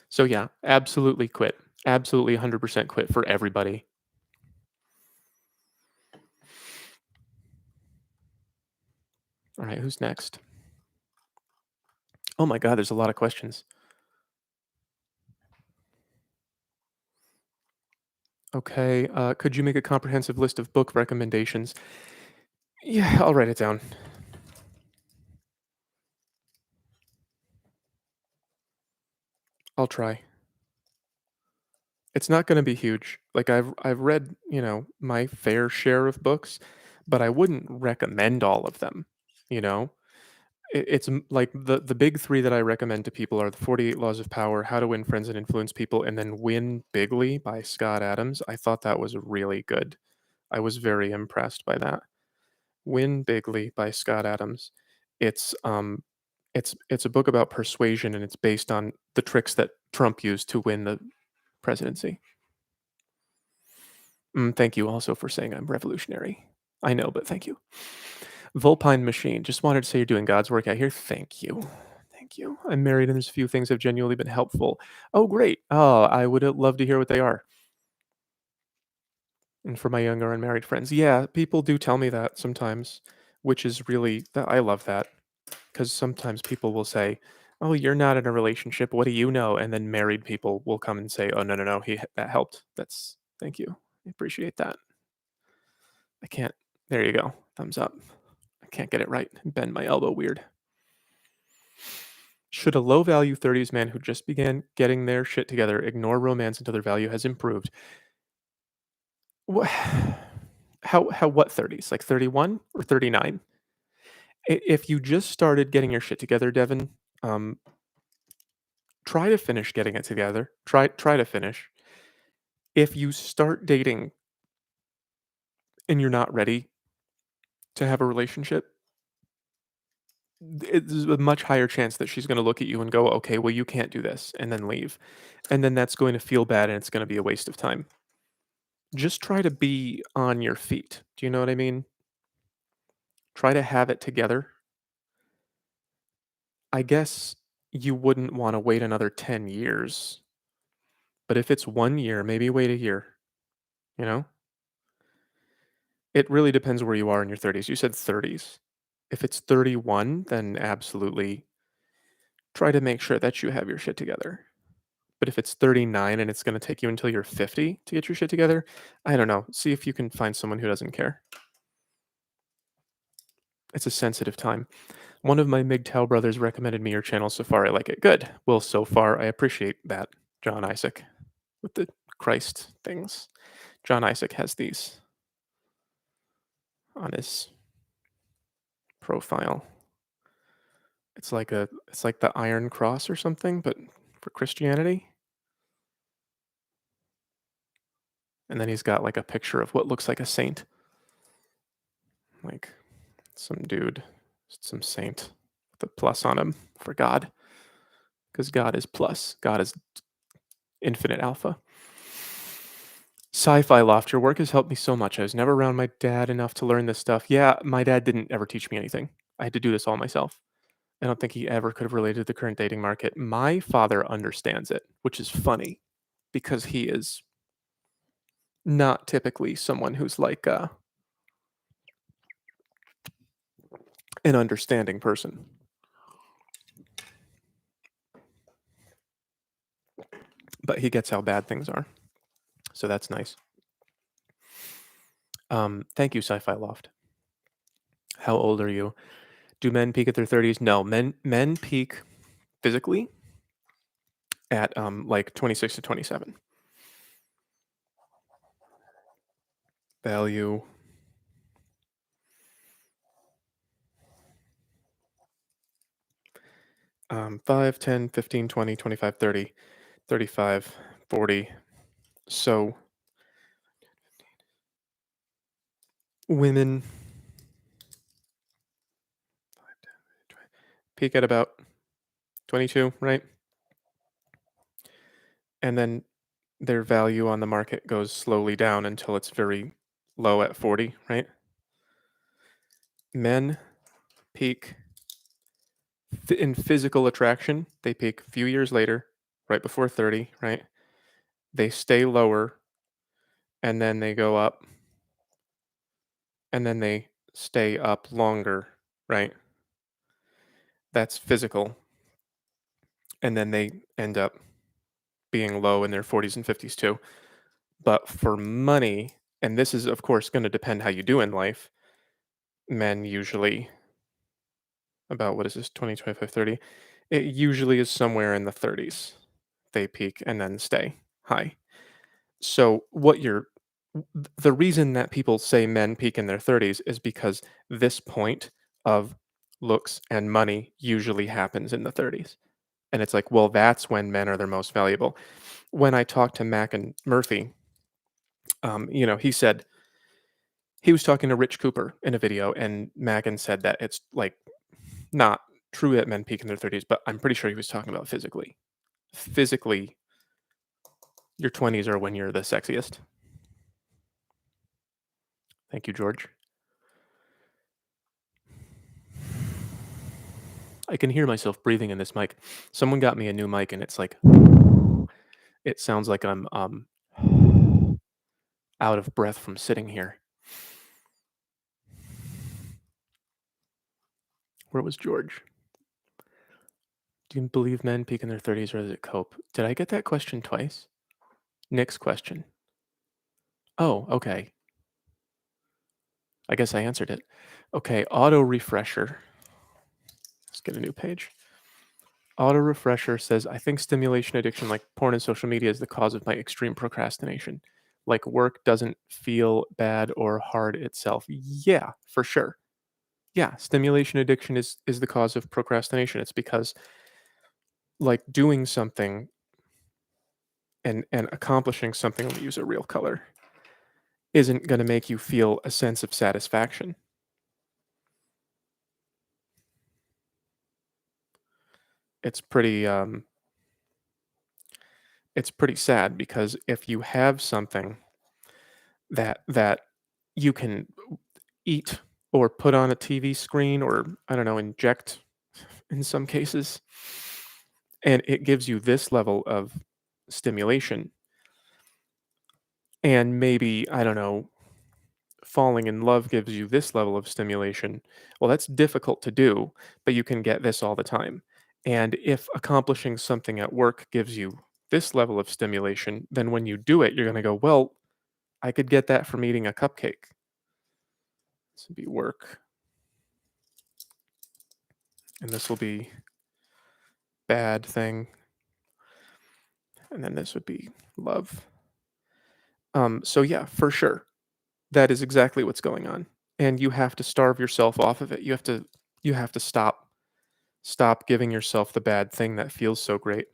So yeah, absolutely quit. Absolutely 100% quit for everybody. All right, who's next? Oh my god, there's a lot of questions. Okay, could you make a comprehensive list of book recommendations? Yeah, I'll write it down. I'll try. It's not gonna be huge. Like I've read, my fair share of books, but I wouldn't recommend all of them, you know? Like the big 3 that I recommend to people are The 48 Laws of Power, How to Win Friends and Influence People, and then Win Bigly by Scott Adams. I thought that was really good. I was very impressed by that. Win Bigly by Scott Adams. It's it's a book about persuasion and it's based on the tricks that Trump used to win the presidency. Thank you also for saying I'm revolutionary. I know, but thank you. Vulpine Machine. Just wanted to say you're doing God's work out here. Thank you. Thank you. I'm married and there's a few things that have genuinely been helpful. Oh, great. Oh, I would love to hear what they are. And for my younger unmarried friends, yeah, people do tell me that sometimes, which is really, I love that. Because sometimes people will say, "Oh, you're not in a relationship. What do you know?" And then married people will come and say, "Oh, no, no, no. That helped. That's thank you. I appreciate that." I can't. There you go. Thumbs up. I can't get it right. Bend my elbow weird. Should a low value 30s man who just began getting their shit together ignore romance until their value has improved? Wha how what 30s? Like 31 or 39? If you just started getting your shit together, Devin, um, try to finish getting it together. Try to finish. If you start dating and you're not ready to have a relationship, it's a much higher chance that she's gonna look at you and go, "Okay, well, you can't do this," and then leave. And then that's going to feel bad, and it's gonna be a waste of time. Just try to be on your feet. Do you know what I mean? Try to have it together. I guess you wouldn't wanna wait another 10 years, but if it's 1 year, maybe wait a year, you know? It really depends where you are in your 30s. You said 30s. If it's 31, then absolutely try to make sure that you have your shit together. But if it's 39 and it's gonna take you until you're 50 to get your shit together, I don't know. See if you can find someone who doesn't care. It's a sensitive time. One of my MGTOW brothers recommended me your channel so far. I like it. Good. Well, so far I appreciate that, John Isaac, with the Christ things. John Isaac has these on his profile. It's like the Iron Cross or something, but for Christianity. And then he's got like a picture of what looks like a saint. Like some dude, some saint with a plus on him for God. Because God is plus. God is infinite alpha. Sci-fi loft, your work has helped me so much. I was never around my dad enough to learn this stuff. Yeah, my dad didn't ever teach me anything. I had to do this all myself. I don't think he ever could have related to the current dating market. My father understands it, which is funny because he is not typically someone who's like an understanding person. But he gets how bad things are. So that's nice. Thank you, Sci-Fi Loft. How old are you? Do men peak at their 30s? No, men peak physically at like 26 to 27. Value 5, 10, 15, 20, 25, 30, 35, 40. So women peak at about 22, right? And then their value on the market goes slowly down until it's very low at 40, right? Men peak in physical attraction, they peak a few years later, right before 30, right? They stay lower and then they go up and then they stay up longer, right? That's physical. And then they end up being low in their 40s and 50s too. But for money, and this is, of course, going to depend how you do in life, men usually, about what is this, 20, 25, 30? It usually is somewhere in the 30s. They peak and then stay high. So, the reason that people say men peak in their 30s is because this point of looks and money usually happens in the 30s. And it's like, well, that's when men are their most valuable. When I talked to Mac and Murphy, he said he was talking to Rich Cooper in a video, and Mackin said that it's like not true that men peak in their 30s, but I'm pretty sure he was talking about physically. Physically, your 20s are when you're the sexiest. Thank you, George. I can hear myself breathing in this mic. Someone got me a new mic, and it's like it sounds like I'm out of breath from sitting here. Where was George? Do you believe men peak in their 30s, or does it cope? Did I get that question twice? Nick's question. Oh, okay. I guess I answered it. Okay, auto refresher. Let's get a new page. Auto refresher says, I think stimulation addiction like porn and social media is the cause of my extreme procrastination. Like work doesn't feel bad or hard itself. Yeah, for sure. Yeah, stimulation addiction is the cause of procrastination. It's because like doing something and accomplishing something, let me use a real color, isn't going to make you feel a sense of satisfaction. It's pretty it's pretty sad because if you have something that you can eat or put on a TV screen or I don't know, inject in some cases, and it gives you this level of stimulation and maybe I don't know, falling in love gives you this level of stimulation. Well, that's difficult to do, but you can get this all the time. And if accomplishing something at work gives you this level of stimulation, then when you do it, you're going to go, well, I could get that from eating a cupcake. This would be work. And this will be bad thing. And then this would be love. So yeah, for sure. That is exactly what's going on. And you have to starve yourself off of it. You have to stop giving yourself the bad thing that feels so great.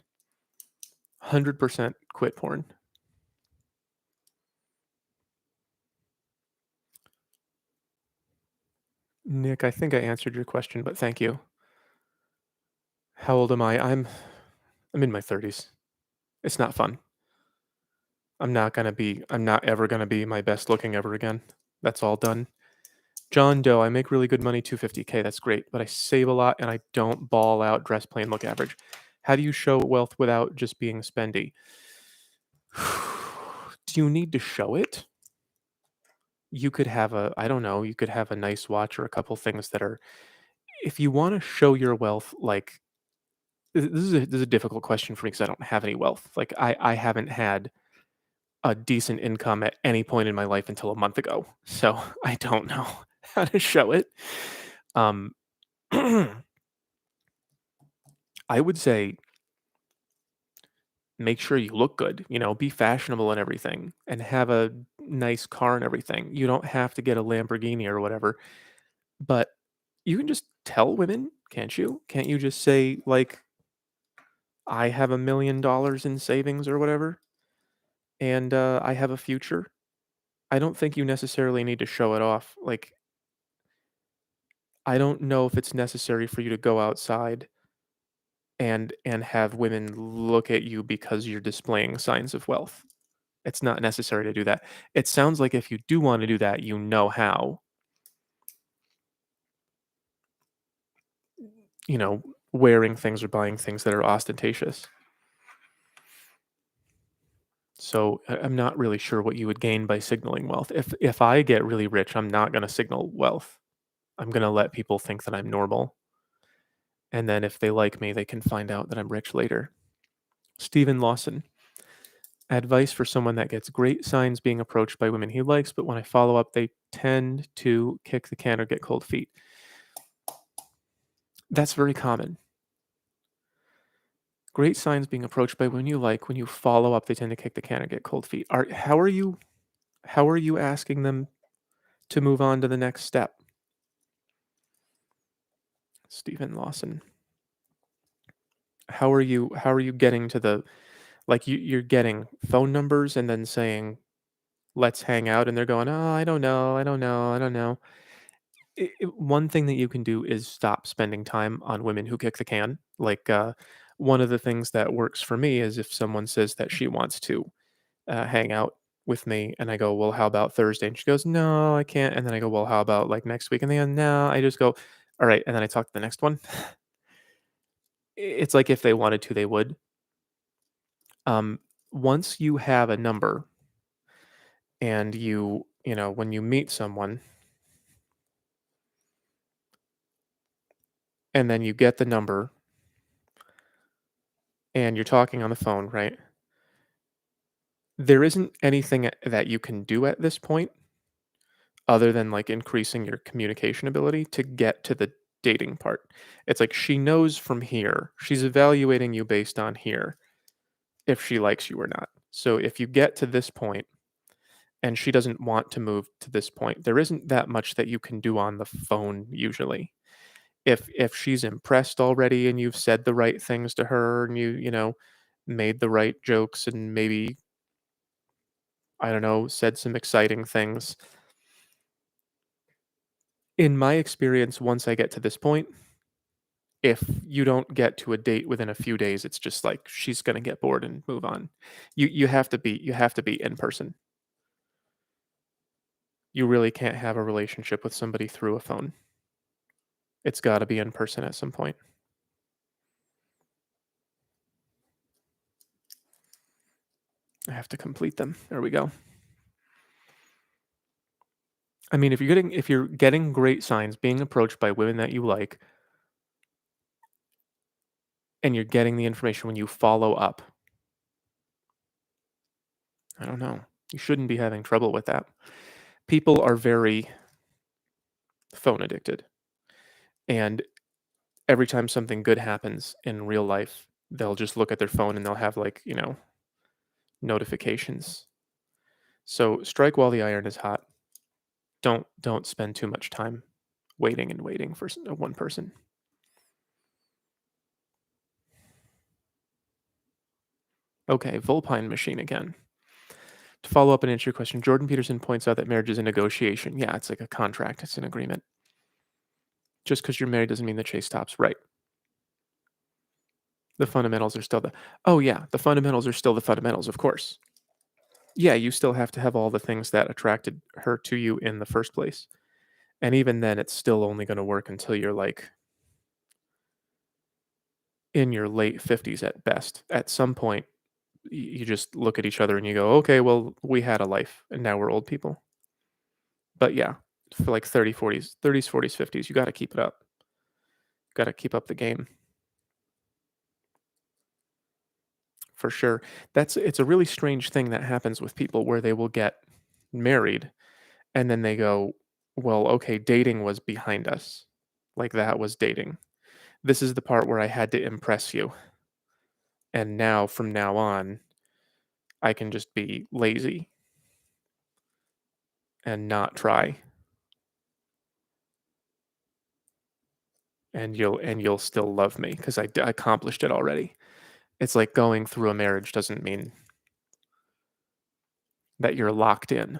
100% quit porn. Nick, I think I answered your question, but thank you. How old am I? I'm in my 30s. It's not fun. I'm not ever going to be my best looking ever again. That's all done. John Doe, I make really good money, 250K. That's great, but I save a lot and I don't ball out, dress plain, look average. How do you show wealth without just being spendy? Do you need to show it? You could have a, I don't know, you could have a nice watch or a couple things that are, if you want to show your wealth, like, this is a difficult question for me because I don't have any wealth. Like, I haven't had a decent income at any point in my life until a month ago. So I don't know how to show it. Um, I would say make sure you look good, be fashionable and everything and have a nice car and everything. You don't have to get a Lamborghini or whatever, but you can just tell women, can't you? Can't you just say like I have $1 million in savings or whatever and I have a future? I don't think you necessarily need to show it off. Like I don't know if it's necessary for you to go outside and have women look at you because you're displaying signs of wealth. It's not necessary to do that. It sounds like if you do want to do that, you know how, wearing things or buying things that are ostentatious. So I'm not really sure what you would gain by signaling wealth. If I get really rich, I'm not going to signal wealth. I'm going to let people think that I'm normal. And then if they like me, they can find out that I'm rich later. Stephen Lawson. Advice for someone that gets great signs being approached by women he likes, but when I follow up, they tend to kick the can or get cold feet. That's very common. Great signs being approached by women you like. When you follow up, they tend to kick the can or get cold feet. How are you asking them to move on to the next step? Stephen Lawson. How are you getting to the, like, you're getting phone numbers and then saying let's hang out and they're going, oh, I don't know, I don't know, I don't know. One thing that you can do is stop spending time on women who kick the can. Like, one of the things that works for me is if someone says that she wants to hang out with me, and I go, well, how about Thursday? And she goes, no, I can't. And then I go, well, how about like next week? And they go, no, I just go, all right. And then I talk to the next one. It's like if they wanted to, they would. Um, Once you have a number and when you meet someone and then you get the number and you're talking on the phone, right? There isn't anything that you can do at this point other than like increasing your communication ability to get to the dating part. It's like she knows from here, she's evaluating you based on here if she likes you or not. So if you get to this point and she doesn't want to move to this point, there isn't that much that you can do on the phone usually. If she's impressed already and you've said the right things to her and you made the right jokes and maybe I don't know, said some exciting things. In my experience, once I get to this point, if you don't get to a date within a few days, it's just like she's gonna get bored and move on. You have to be in person. You really can't have a relationship with somebody through a phone. It's gotta be in person at some point. I have to complete them. There we go. I mean, if you're getting great signs, being approached by women that you like, and you're getting the information when you follow up, I don't know. You shouldn't be having trouble with that. People are very phone addicted. And every time something good happens in real life, they'll just look at their phone and they'll have like notifications. So strike while the iron is hot. Don't spend too much time waiting and waiting for one person. Okay, Volpine machine again. To follow up and answer your question, Jordan Peterson points out that marriage is a negotiation. Yeah, it's like a contract, it's an agreement. Just because you're married doesn't mean the chase stops. Right. The fundamentals are still the. Oh, yeah, the fundamentals are still the fundamentals, of course. Yeah, you still have to have all the things that attracted her to you in the first place. And even then, it's still only going to work until you're like in your late 50s at best. At some point, you just look at each other and you go, okay, well, we had a life and now we're old people. But yeah, for like 30, 40s, 30s, 40s, 50s, you got to keep it up. Got to keep up the game for sure. It's a really strange thing that happens with people where they will get married and then they go, well, okay, dating was behind us. Like that was dating. This is the part where I had to impress you. And now, from now on, I can just be lazy and not try. And you'll still love me because I accomplished it already. It's like going through a marriage doesn't mean that you're locked in.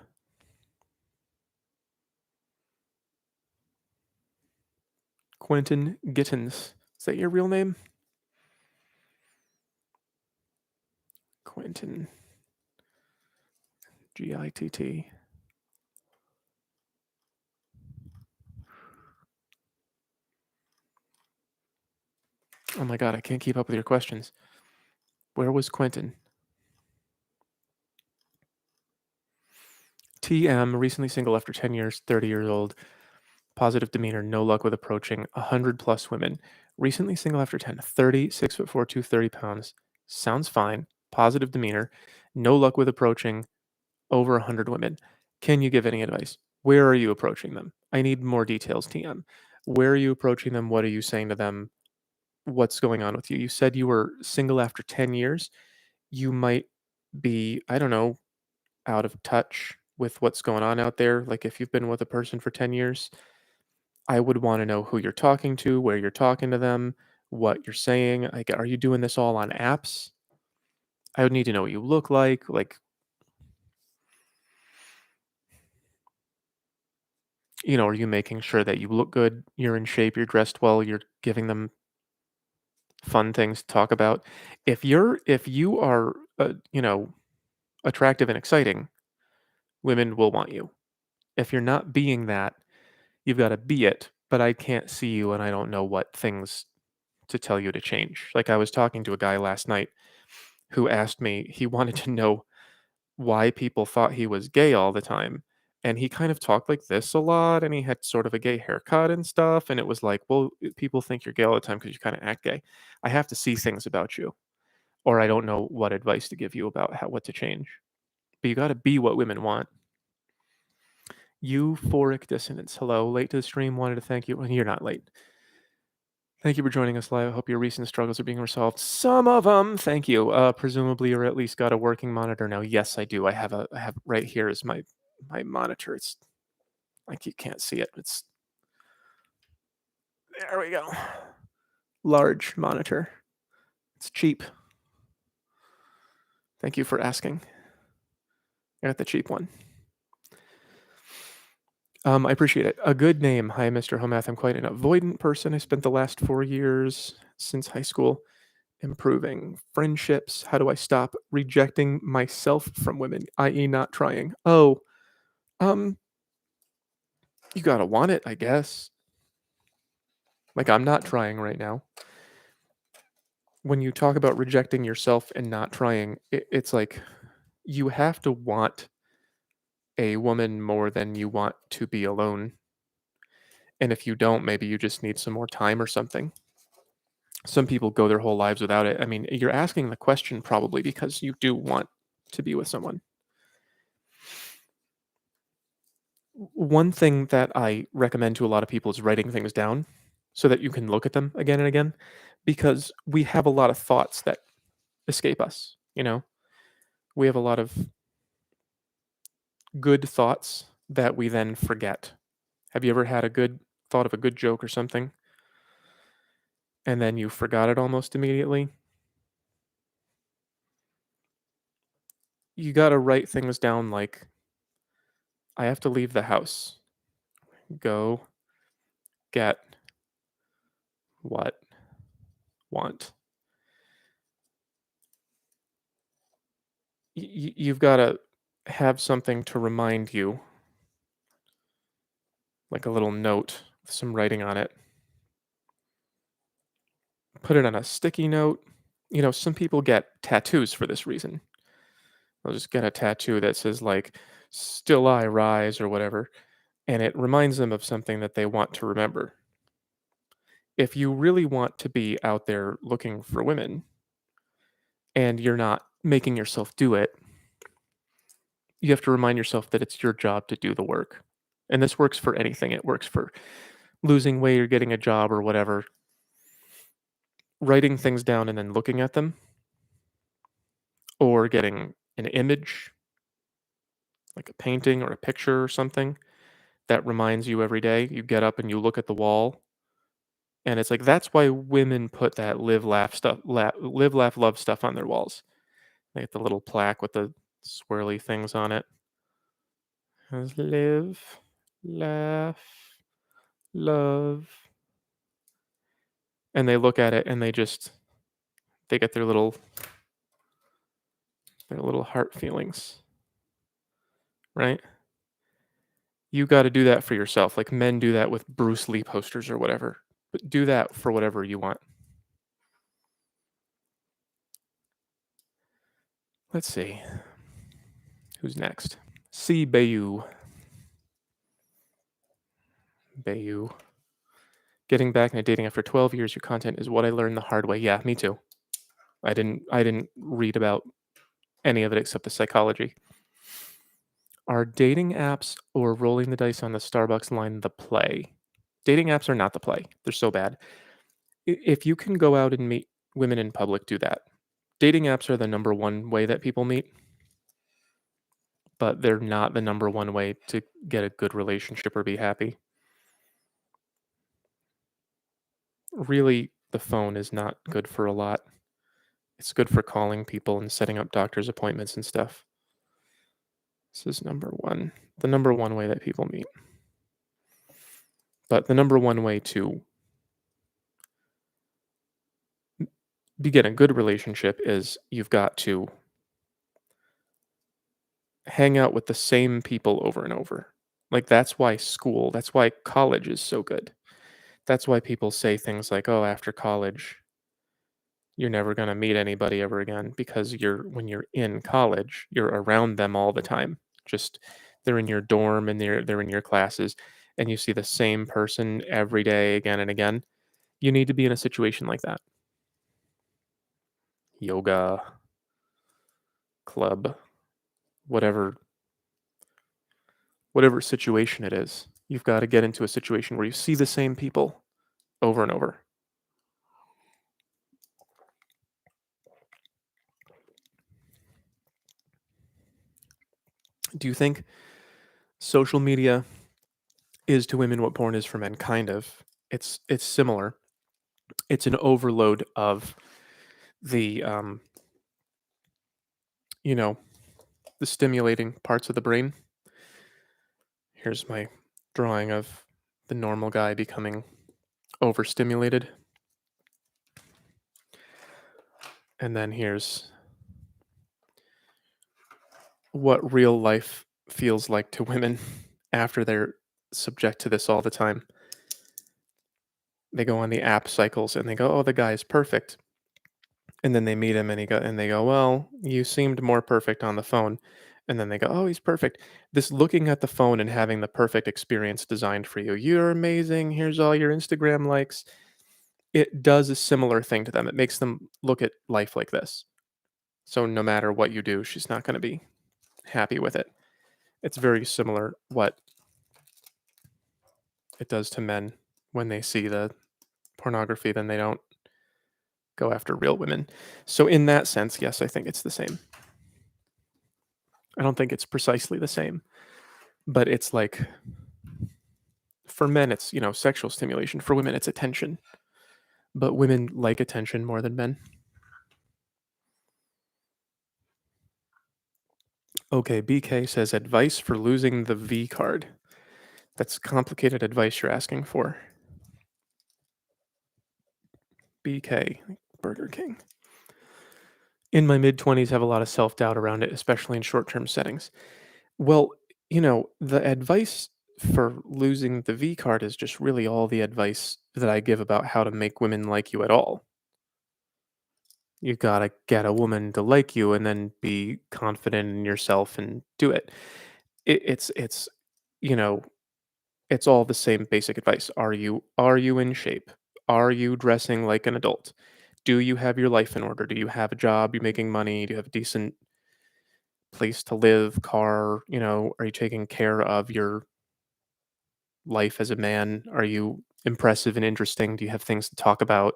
Quentin Gittins. Is that your real name? Quentin. Gitt. Oh my god, I can't keep up with your questions. Where was Quentin? TM, recently single after 10 years, 30 years old. Positive demeanor, no luck with approaching 100 plus women. Recently single after 10, 30, 6'4", 230 pounds. Sounds fine. Positive demeanor, no luck with approaching over 100 women. Can you give any advice? Where are you approaching them? I need more details, TM. Where are you approaching them? What are you saying to them? What's going on with you? You said you were single after 10 years. You might be, I don't know, out of touch with what's going on out there. Like if you've been with a person for 10 years, I would want to know who you're talking to, where you're talking to them, what you're saying. Like, are you doing this all on apps? I would need to know what you look like. Like, are you making sure that you look good, you're in shape, you're dressed well, you're giving them fun things to talk about? If you are attractive and exciting, women will want you. If you're not being that, you've got to be it, but I can't see you and I don't know what things to tell you to change. Like I was talking to a guy last night who asked me, he wanted to know why people thought he was gay all the time. And he kind of talked like this a lot and he had sort of a gay haircut and stuff. And it was like, well, people think you're gay all the time because you kind of act gay. I have to see things about you, or I don't know what advice to give you about what to change. But you got to be what women want. Euphoric dissonance. Hello, late to the stream. Wanted to thank you. Well, you're not late. Thank you for joining us live. I hope your recent struggles are being resolved. Some of them, thank you. Presumably, you're at least got a working monitor now. Yes, I do. I have right here is my monitor. It's like you can't see it. It's there. We go. Large monitor. It's cheap. Thank you for asking. I got the cheap one. I appreciate it. A good name. Hi, Mr. Homath. I'm quite an avoidant person. I spent the last 4 years since high school improving friendships. How do I stop rejecting myself from women, i.e., not trying? Oh, um, you gotta want it, I guess. Like, I'm not trying right now. When you talk about rejecting yourself and not trying, it's like you have to want a woman more than you want to be alone. And if you don't, maybe you just need some more time or something. Some people go their whole lives without it. I mean, you're asking the question probably because you do want to be with someone. One thing that I recommend to a lot of people is writing things down so that you can look at them again and again because we have a lot of thoughts that escape us, you know? We have a lot of good thoughts that we then forget. Have you ever had a good thought of a good joke or something and then you forgot it almost immediately? You got to write things down like I have to leave the house. Go get what want. You've got to have something to remind you, like a little note with some writing on it. Put it on a sticky note. You know, some people get tattoos for this reason. They'll just get a tattoo that says, like, still I rise or whatever, and it reminds them of something that they want to remember. If you really want to be out there looking for women and you're not making yourself do it, you have to remind yourself that it's your job to do the work. And this works for anything. It works for losing weight or getting a job or whatever. Writing things down and then looking at them, or getting an image, like a painting or a picture or something that reminds you every day. You get up and you look at the wall, and it's like that's why women put that live, laugh, love stuff on their walls. They get the little plaque with the swirly things on it. Has live, laugh, love, and they look at it and they get their little heart feelings, right? You gotta do that for yourself, like, men do that with Bruce Lee posters or whatever, but do that for whatever you want. Let's see, who's next? C. Bayou. Bayou. Getting back into dating after 12 years, your content is what I learned the hard way. Yeah, me too. I didn't read about any of it except the psychology. Are dating apps or rolling the dice on the Starbucks line the play? Dating apps are not the play. They're so bad. If you can go out and meet women in public, do that. Dating apps are the number one way that people meet, but they're not the number one way to get a good relationship or be happy. Really, the phone is not good for a lot. It's good for calling people and setting up doctor's appointments and stuff. This is number one, the number one way that people meet. But the number one way to begin a good relationship is you've got to hang out with the same people over and over. Like, that's why college is so good. That's why people say things like, "Oh, after college, you're never gonna meet anybody ever again," because when you're in college, you're around them all the time. Just they're in your dorm and they're in your classes, and you see the same person every day again and again. You need to be in a situation like that. Yoga, club, whatever whatever situation it is. You've got to get into a situation where you see the same people over and over. Do you think social media is to women what porn is for men? Kind of. It's similar. It's an overload of the you know, the stimulating parts of the brain. Here's my drawing of the normal guy becoming overstimulated. And then here's what real life feels like to women after they're subject to this all the time. They go on the app cycles and they go, "Oh, the guy is perfect." And then they meet him and they go, "Well, you seemed more perfect on the phone." And then they go, "Oh, he's perfect." This looking at the phone and having the perfect experience designed for you. "You're amazing. Here's all your Instagram likes." It does a similar thing to them. It makes them look at life like this. So no matter what you do, she's not going to be happy with it. It's very similar what it does to men when they see the pornography, then they don't go after real women. So in that sense, yes, I think it's the same. I don't think it's precisely the same, but it's like for men it's, sexual stimulation. For women it's attention. But women like attention more than men. Okay, BK says advice for losing the V card. That's complicated advice you're asking for. BK, Burger King. In my mid 20s, have a lot of self doubt around it, especially in short term settings. Well, the advice for losing the V card is just really all the advice that I give about how to make women like you at all. You gotta get a woman to like you and then be confident in yourself and do it. It's you know it's all the same basic advice. Are you in shape? Are you dressing like an adult? Do you have your life in order? Do you have a job? You making money? Do you have a decent place to live, car? Are you taking care of your life as a man? Are you impressive and interesting? Do you have things to talk about?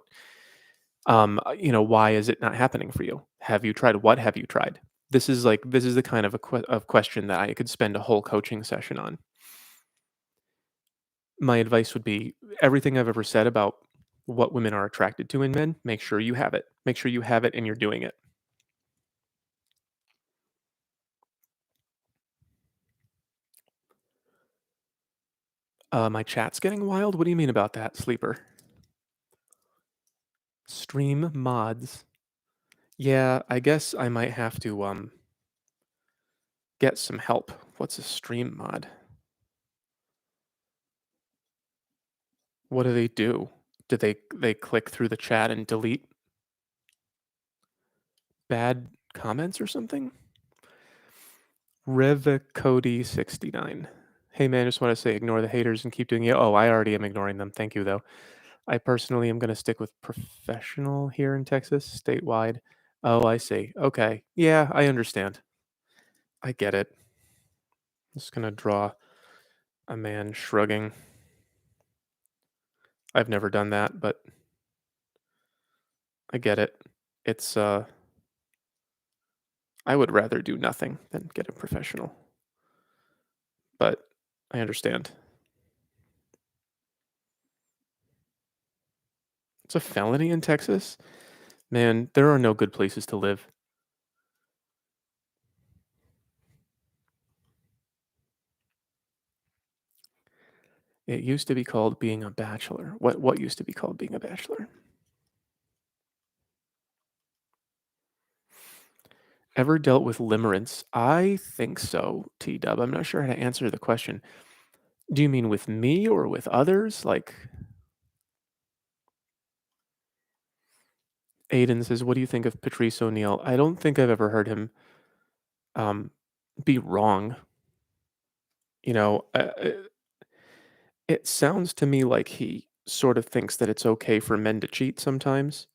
Why is it not happening for you? Have you tried? What have you tried? This is the kind of of question that I could spend a whole coaching session on. My advice would be everything I've ever said about what women are attracted to in men, make sure you have it. Make sure you have it and you're doing it. My chat's getting wild. What do you mean about that, sleeper? Stream mods. Yeah, I guess I might have to get some help. What's a stream mod? What do they do? Do they click through the chat and delete bad comments or something? Revcody69. Hey man, just want to say ignore the haters and keep doing it. Oh, I already am ignoring them. Thank you though. I personally am going to stick with professional here in Texas, statewide. Oh, I see. Okay. Yeah, I understand. I get it. Just going to draw a man shrugging. I've never done that, but I get it. It's I would rather do nothing than get a professional. But I understand. It's a felony in Texas? Man, there are no good places to live. It used to be called being a bachelor. What used to be called being a bachelor? Ever dealt with limerence? I think so, T Dub. I'm not sure how to answer the question. Do you mean with me or with others? Like Aiden says, what do you think of Patrice O'Neal? I don't think I've ever heard him um, be wrong. You know, it sounds to me like he sort of thinks that it's okay for men to cheat sometimes.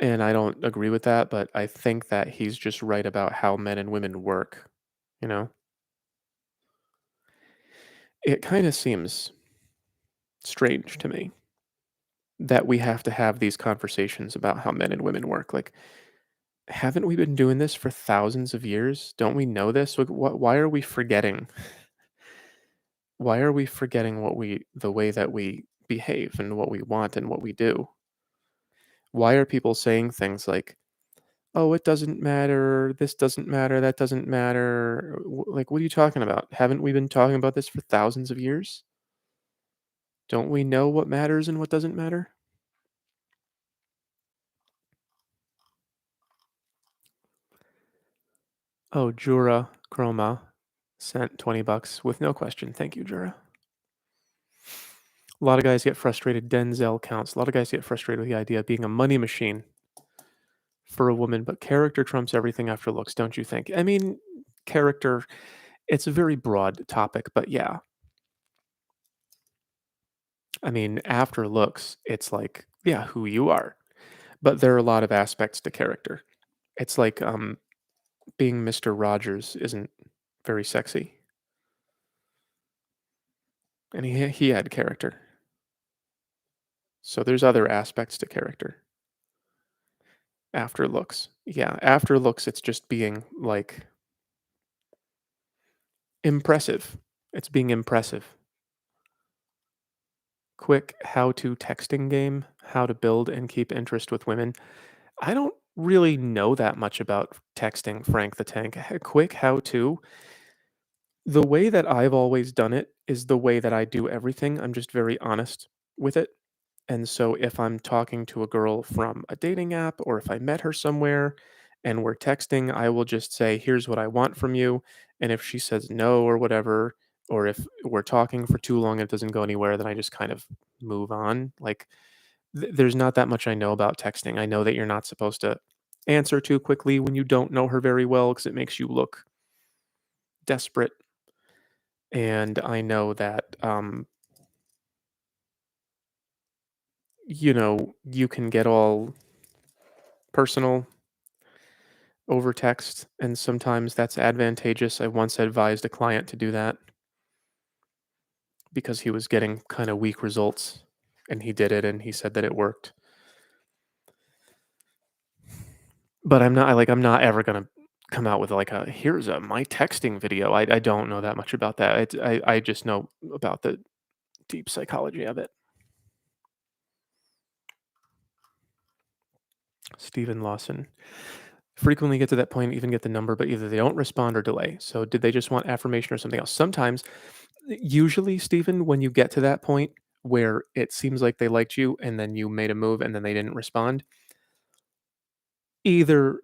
And I don't agree with that, but I think that he's just right about how men and women work, you know? It kind of seems strange to me that we have to have these conversations about how men and women work. Like, Haven't we been doing this for thousands of years? Don't we know this? Like, why are we forgetting? Why are we forgetting the way that we behave and what we want and what we do? Why are people saying things like, "Oh, it doesn't matter. This doesn't matter. That doesn't matter." Like, what are you talking about? Haven't we been talking about this for thousands of years? Don't we know what matters and what doesn't matter? Oh, Jura Chroma sent 20 bucks with no question. Thank you, Jura. A lot of guys get frustrated. Denzel counts. A lot of guys get frustrated with the idea of being a money machine for a woman, but character trumps everything after looks, don't you think? I mean, character, it's a very broad topic, but yeah. I mean, after looks, it's like, yeah, who you are. But there are a lot of aspects to character. It's like being Mr. Rogers isn't very sexy. And he had character. So there's other aspects to character. After looks. Yeah, after looks, it's just being like impressive. It's being impressive. Quick how to texting game, how to build and keep interest with women. I don't really know that much about texting, Frank the Tank. Quick how to. The way that I've always done it is the way that I do everything. I'm just very honest with it. And so if I'm talking to a girl from a dating app or if I met her somewhere and we're texting, I will just say, "Here's what I want from you." And if she says no or whatever, or if we're talking for too long and it doesn't go anywhere, then I just kind of move on. Like, there's not that much I know about texting. I know that you're not supposed to answer too quickly when you don't know her very well because it makes you look desperate. And I know that, you can get all personal over text, and sometimes that's advantageous. I once advised a client to do that because he was getting kind of weak results, and he did it, and he said that it worked. But I'm not ever gonna come out with like a here's a my texting video. I don't know that much about that. I just know about the deep psychology of it. Stephen Lawson. Frequently get to that point, even get the number, but either they don't respond or delay. So did they just want affirmation or something else? Sometimes, usually, Stephen, when you get to that point where it seems like they liked you and then you made a move and then they didn't respond, either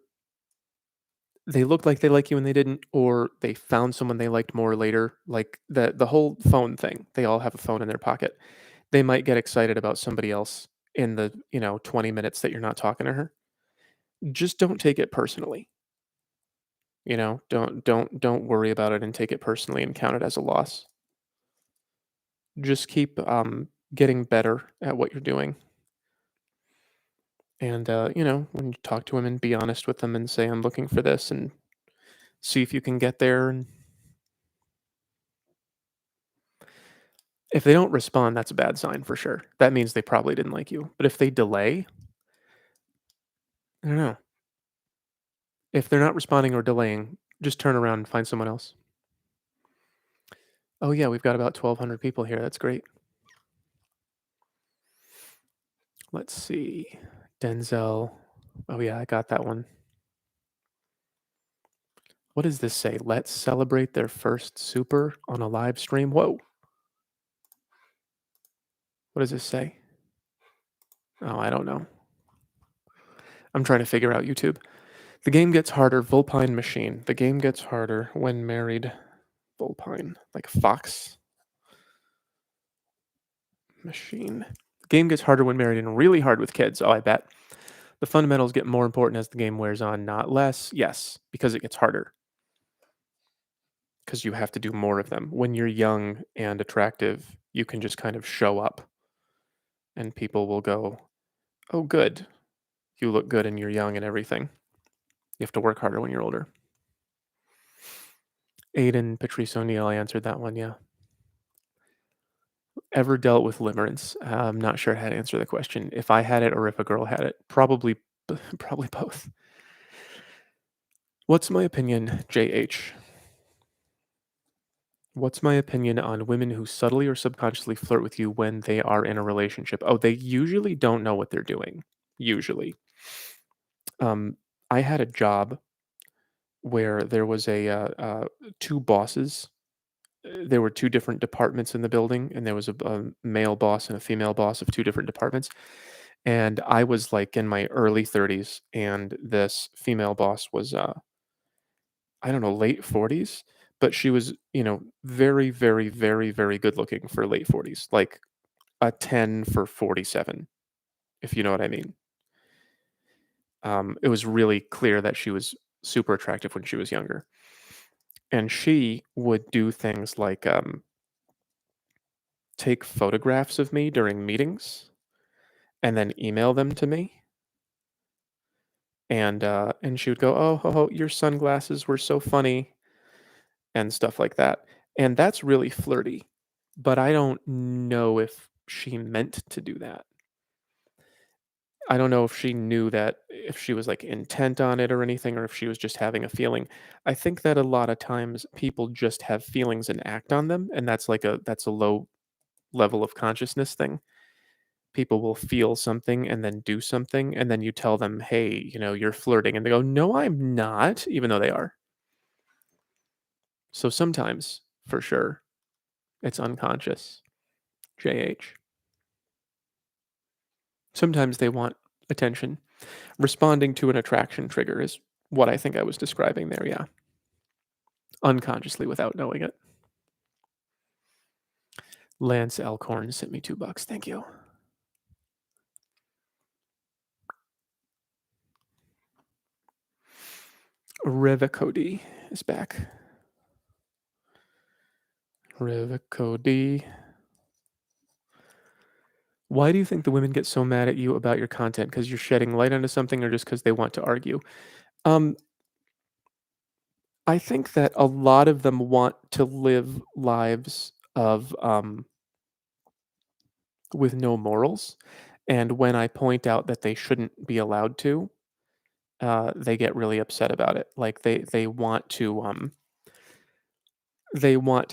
they looked like they like you and they didn't, or they found someone they liked more later. Like the whole phone thing. They all have a phone in their pocket. They might get excited about somebody else in the, 20 minutes that you're not talking to her. Just don't take it personally. Don't worry about it and take it personally and count it as a loss. Just keep getting better at what you're doing. And when you talk to women, be honest with them and say, "I'm looking for this," and see if you can get there. And if they don't respond, that's a bad sign for sure. That means they probably didn't like you. But if they delay, I don't know. If they're not responding or delaying, just turn around and find someone else. Oh yeah, we've got about 1,200 people here. That's great. Let's see. Denzel. Oh yeah, I got that one. What does this say? Let's celebrate their first super on a live stream. Whoa. What does this say? Oh, I don't know. I'm trying to figure out YouTube. The game gets harder. Vulpine machine. The game gets harder when married. Vulpine. Like fox machine. The game gets harder when married and really hard with kids. Oh, I bet. The fundamentals get more important as the game wears on, not less. Yes, because it gets harder. Because you have to do more of them. When you're young and attractive, you can just kind of show up and people will go, "Oh, good. You look good and you're young and everything." You have to work harder when you're older. Aiden Patrice O'Neal, I answered that one, yeah. Ever dealt with limerence? I'm not sure how to answer the question. If I had it or if a girl had it, probably probably both. What's my opinion, JH? What's my opinion on women who subtly or subconsciously flirt with you when they are in a relationship? Oh, they usually don't know what they're doing. Usually. Um, I had a job where there was two bosses. There were two different departments in the building, and there was a male boss and a female boss of two different departments. And I was like in my early 30s, and this female boss was I don't know, late 40s, but she was, very, very, very, very good looking for late 40s, like a 10 for 47, if you know what I mean. It was really clear that she was super attractive when she was younger. And she would do things like take photographs of me during meetings and then email them to me. And she would go, "Oh, ho, ho, your sunglasses were so funny," and stuff like that. And that's really flirty, but I don't know if she meant to do that. I don't know if she knew that if she was, like, intent on it or anything, or if she was just having a feeling. I think that a lot of times people just have feelings and act on them, and that's a low level of consciousness thing. People will feel something and then do something, and then you tell them, "Hey, you're flirting," and they go, "No, I'm not," even though they are. So sometimes, for sure, it's unconscious. JH. Sometimes they want attention. Responding to an attraction trigger is what I think I was describing there, yeah. Unconsciously without knowing it. Lance Alcorn sent me $2. Thank you. Revicody is back. Revicody. Why do you think the women get so mad at you about your content? Because you're shedding light onto something, or just because they want to argue? Um, I think that a lot of them want to live lives of with no morals, and when I point out that they shouldn't be allowed to, they get really upset about it. Like they want to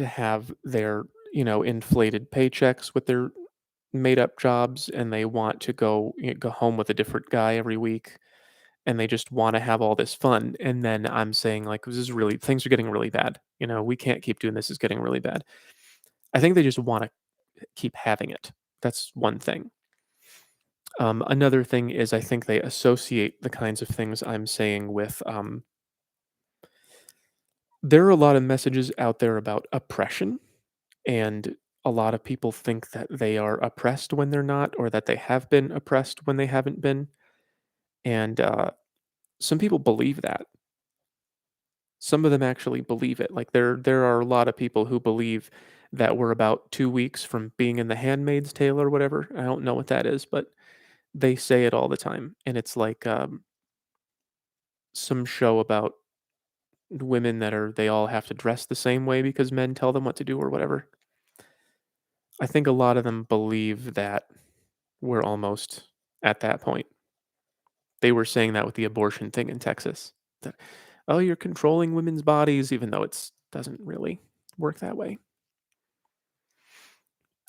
have their inflated paychecks with their made up jobs, and they want to go home with a different guy every week, and they just want to have all this fun. And then I'm saying, like, this is really, things are getting really bad. We can't keep doing this. It's getting really bad. I think they just want to keep having it. That's one thing. Another thing is I think they associate the kinds of things I'm saying with. There are a lot of messages out there about oppression, and a lot of people think that they are oppressed when they're not, or that they have been oppressed when they haven't been. And some people believe that. Some of them actually believe it. Like there are a lot of people who believe that we're about 2 weeks from being in the Handmaid's Tale or whatever. I don't know what that is, but they say it all the time, and it's like some show about women that are they all have to dress the same way because men tell them what to do or whatever. I think a lot of them believe that we're almost at that point. They were saying that with the abortion thing in Texas. That, oh, you're controlling women's bodies, even though it's doesn't really work that way.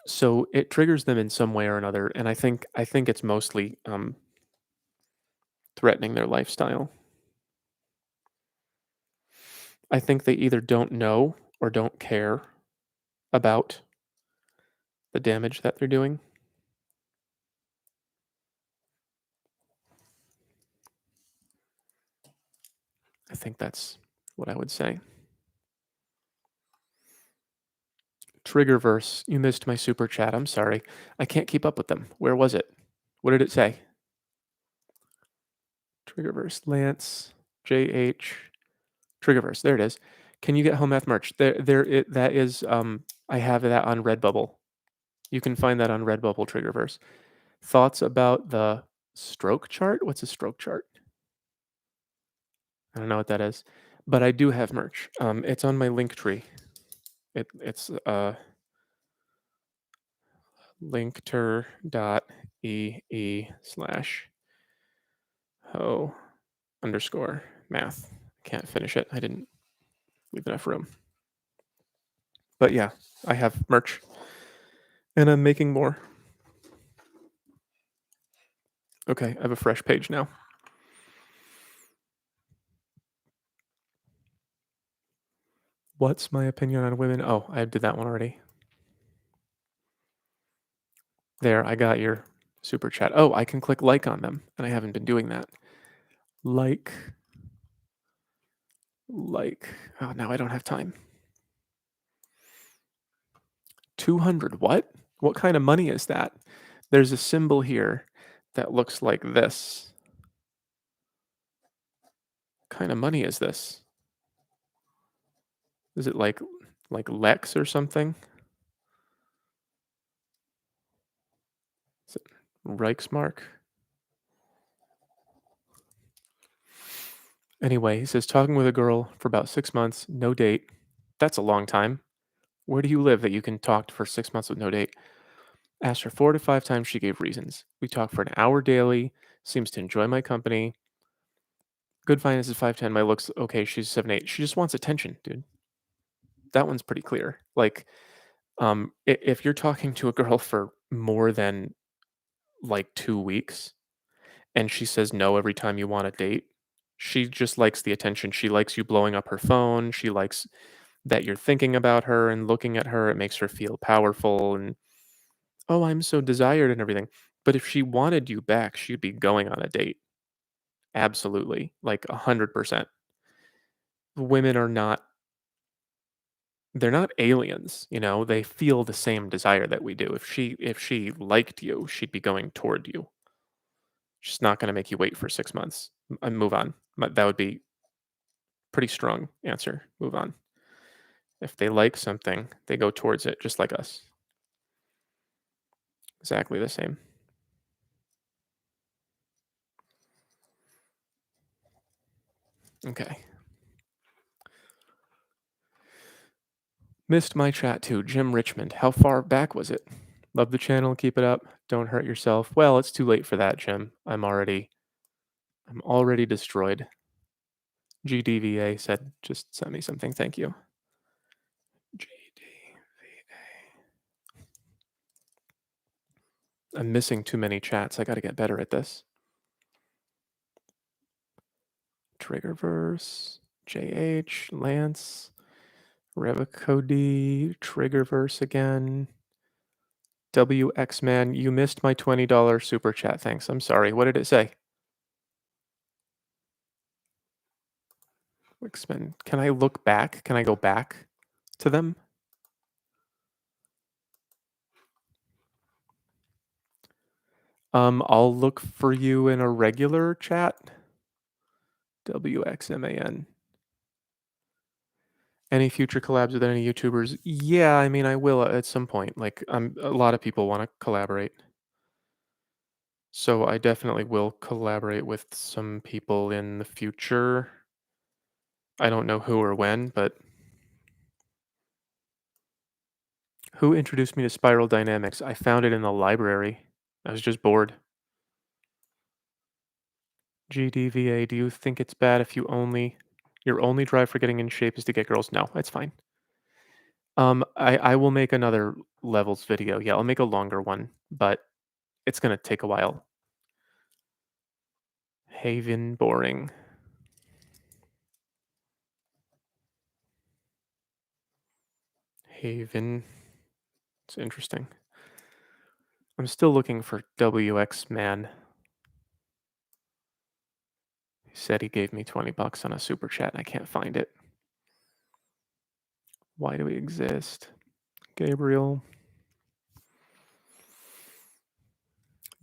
So it triggers them in some way or another, and I think it's mostly threatening their lifestyle. I think they either don't know or don't care about the damage that they're doing. I think that's what I would say. Triggerverse, you missed my super chat. I'm sorry. I can't keep up with them. Where was it? What did it say? Triggerverse, Lance, JH, Triggerverse. There it is. Can you get home math merch? That is. I have that on Redbubble. You can find that on Redbubble Triggerverse. Thoughts about the stroke chart? What's a stroke chart? I don't know what that is, but I do have merch. It's on my link tree. It's linkter.ee/ho_math. Can't finish it. I didn't leave enough room. But yeah, I have merch and I'm making more. Okay, I have a fresh page now. What's my opinion on women? Oh, I did that one already. There, I got your super chat. Oh, I can click like on them, and I haven't been doing that. Like, like. Oh, now I don't have time. 200 what? What kind of money is that? There's a symbol here that looks like this. What kind of money is this? Is it like Lex or something? Is it Reichsmark? Anyway, he says talking with a girl for about 6 months, no date. That's a long time. Where do you live that you can talk for 6 months with no date? Asked her 4 to 5 times. She gave reasons. We talk for an hour daily. Seems to enjoy my company. Good finances 5'10". My looks okay. She's 7'8". She just wants attention, dude. That one's pretty clear. Like, if you're talking to a girl for more than like 2 weeks and she says no every time you want a date, she just likes the attention. She likes you blowing up her phone. She likes that you're thinking about her and looking at her. It makes her feel powerful and, oh, I'm so desired and everything. But if she wanted you back, she'd be going on a date. Absolutely. Like 100%. Women are not, they're not aliens, you know? They feel the same desire that we do. If she liked you, she'd be going toward you. She's not going to make you wait for 6 months. Move on. That would be pretty strong answer. Move on. If they like something, they go towards it just like us. Exactly the same. Okay. Missed my chat too. Jim Richmond. How far back was it? Love the channel. Keep it up. Don't hurt yourself. Well, it's too late for that, Jim. I'm already destroyed. GDVA said, just send me something. Thank you. GDVA. I'm missing too many chats. I got to get better at this. Triggerverse, JH, Lance, Revocody, Triggerverse again. WXman, you missed my $20 super chat. Thanks. I'm sorry. What did it say? Wixman. Can I look back? Can I go back to them? I'll look for you in a regular chat. WXMAN. Any future collabs with any YouTubers? Yeah, I mean, I will at some point. Like, a lot of people want to collaborate. So I definitely will collaborate with some people in the future. I don't know who or when, but who introduced me to spiral dynamics? I found it in the library. I was just bored. GDVA, do you think it's bad if your only drive for getting in shape is to get girls? No, it's fine. I will make another levels video. Yeah, I'll make a longer one, but it's gonna take a while. Haven boring. Haven. It's interesting. I'm still looking for WX man. He said he gave me $20 on a super chat and I can't find it. Why do we exist? Gabriel.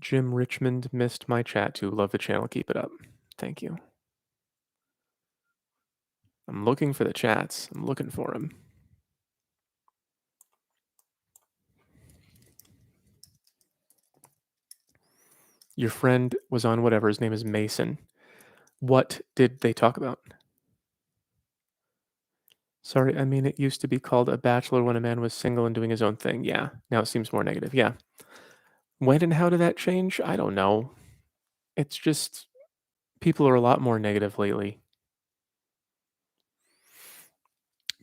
Jim Richmond missed my chat too. Love the channel. Keep it up. Thank you. I'm looking for the chats. I'm looking for them. Your friend was on whatever. His name is Mason. What did they talk about? Sorry, I mean, it used to be called a bachelor when a man was single and doing his own thing. Yeah. Now it seems more negative. Yeah. When and how did that change? I don't know. It's just people are a lot more negative lately.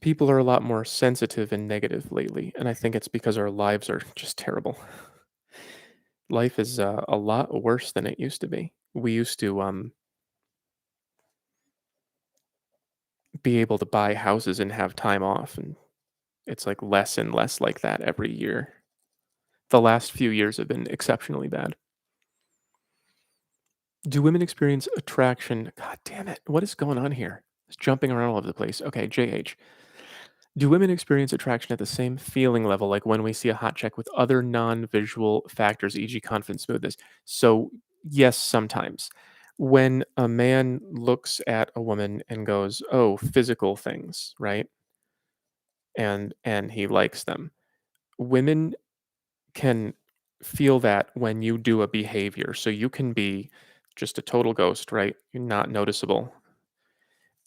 People are a lot more sensitive and negative lately, and I think it's because our lives are just terrible. Life is a lot worse than it used to be. We used to be able to buy houses and have time off, and it's like less and less like that every year. The last few years have been exceptionally bad. Do women experience attraction? God damn it. What is going on here? It's jumping around all over the place. Okay, JH. Do women experience attraction at the same feeling level like when we see a hot chick with other non visual factors, e.g., confidence, smoothness? So, yes, sometimes. When a man looks at a woman and goes, "Oh, physical things," right? And he likes them. Women can feel that when you do a behavior. So you can be just a total ghost, right? You're not noticeable.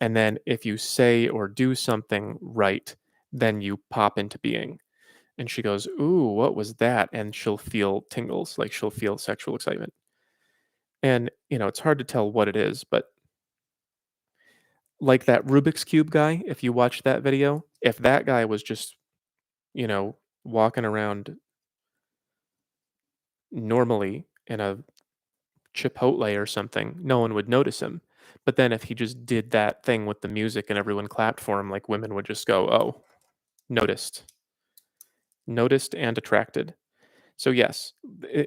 And then if you say or do something right, then you pop into being. And she goes, "Ooh, what was that?" And she'll feel tingles, like she'll feel sexual excitement. And, it's hard to tell what it is, but like that Rubik's Cube guy, if you watch that video, if that guy was just, you know, walking around normally in a Chipotle or something, no one would notice him. But then if he just did that thing with the music and everyone clapped for him, like women would just go, "Oh, noticed, noticed and attracted." So yes,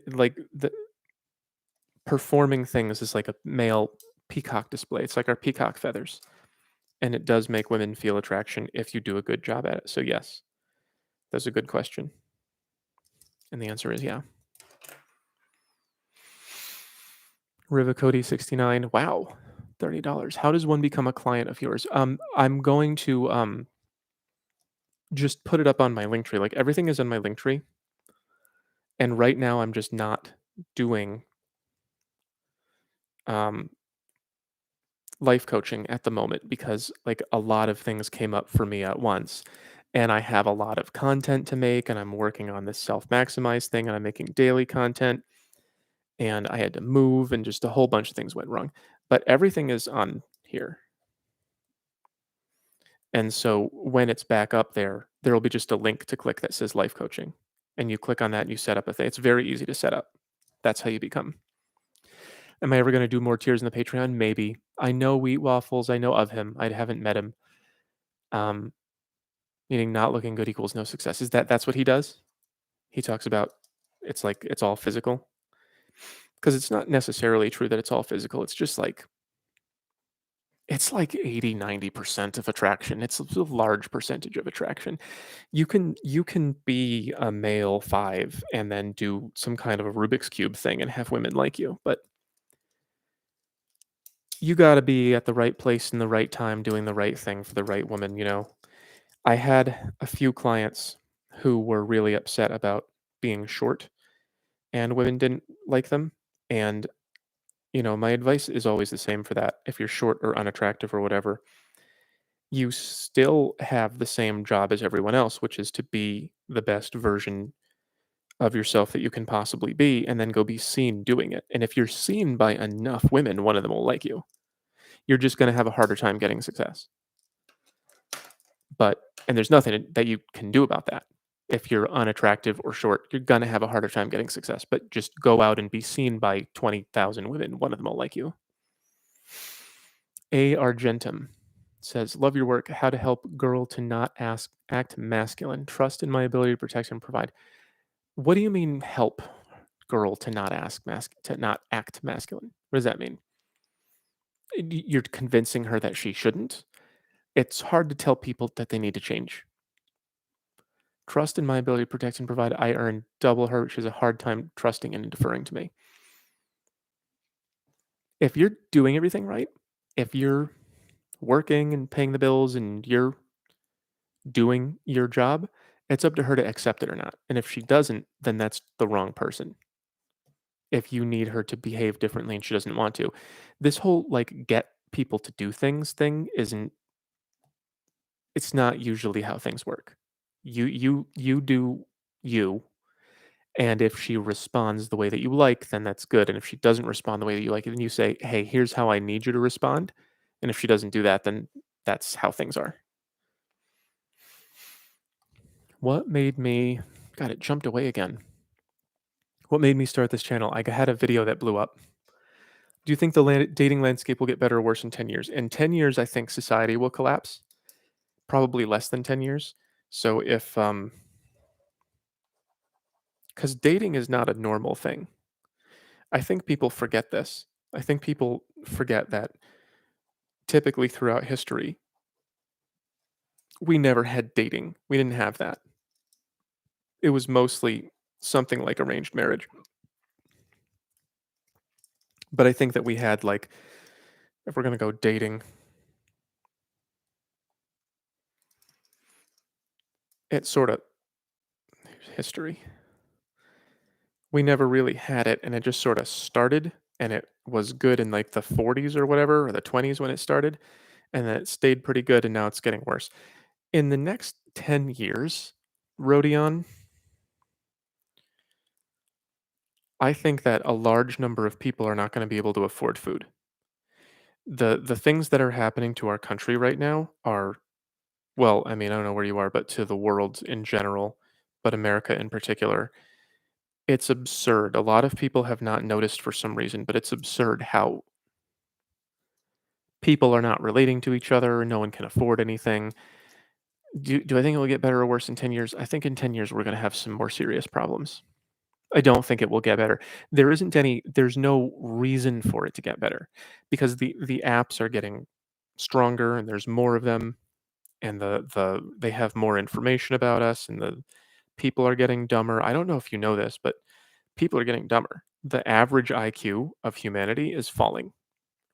like the performing things is like a male peacock display. It's like our peacock feathers, and it does make women feel attraction if you do a good job at it. So yes, that's a good question, and the answer is yeah. Riva Cody 69. Wow, $30. How does one become a client of yours? I'm going to just put it up on my link tree. Like everything is on my link tree. And right now I'm just not doing um, life coaching at the moment because like a lot of things came up for me at once. And I have a lot of content to make, and I'm working on this self-maximize thing, and I'm making daily content. And I had to move, and just a whole bunch of things went wrong. But everything is on here. And so when it's back up there, there will be just a link to click that says life coaching. And you click on that and you set up a thing. It's very easy to set up. That's how you become. Am I ever going to do more tiers in the Patreon? Maybe. I know Wheat Waffles. I know of him. I haven't met him. Um, Meaning not looking good equals no success. That's what he does? He talks about it's like it's all physical. Because it's not necessarily true that it's all physical. It's like 80-90% of attraction. It's a large percentage of attraction. You can be a male 5 and then do some kind of a Rubik's Cube thing and have women like you, but you gotta be at the right place in the right time doing the right thing for the right woman. I had a few clients who were really upset about being short and women didn't like them, and, my advice is always the same for that. If you're short or unattractive or whatever, you still have the same job as everyone else, which is to be the best version of yourself that you can possibly be and then go be seen doing it. And if you're seen by enough women, one of them will like you. You're just going to have a harder time getting success. And there's nothing that you can do about that. If you're unattractive or short, you're going to have a harder time getting success. But just go out and be seen by 20,000 women. One of them will like you. A. Argentum says, "Love your work. How to help girl to not act masculine. Trust in my ability to protect and provide." What do you mean help girl to not to not act masculine? What does that mean? You're convincing her that she shouldn't? It's hard to tell people that they need to change. Trust in my ability to protect and provide. I earn double her. She has a hard time trusting and deferring to me. If you're doing everything right, if you're working and paying the bills and you're doing your job, it's up to her to accept it or not. And if she doesn't, then that's the wrong person. If you need her to behave differently and she doesn't want to. This whole like get people to do things thing isn't it's not usually how things work. You do you, and if she responds the way that you like, then that's good. And if she doesn't respond the way that you like, then you say, "Hey, here's how I need you to respond." And if she doesn't do that, then that's how things are. What made me God, it jumped away again. What made me start this channel? I had a video that blew up. Do you think the dating landscape will get better or worse in 10 years? In 10 years, I think society will collapse. Probably less than 10 years. So if cuz dating is not a normal thing. I think people forget this. I think people forget that typically throughout history, we never had dating. We didn't have that. It was mostly something like arranged marriage. But I think that we had like if we're going to go dating, it's sort of history. We never really had it and it just sort of started and it was good in like the 40s or whatever or the 20s when it started and then it stayed pretty good and now it's getting worse. In the next 10 years, Rodion, I think that a large number of people are not going to be able to afford food. The things that are happening to our country right now are well, I mean, I don't know where you are, but to the world in general, but America in particular, it's absurd. A lot of people have not noticed for some reason, but it's absurd how people are not relating to each other, no one can afford anything. Do I think it will get better or worse in 10 years? I think in 10 years we're going to have some more serious problems. I don't think it will get better. There's no reason for it to get better because the apps are getting stronger and there's more of them and they have more information about us and the people are getting dumber. I don't know if you know this, but people are getting dumber. The average IQ of humanity is falling.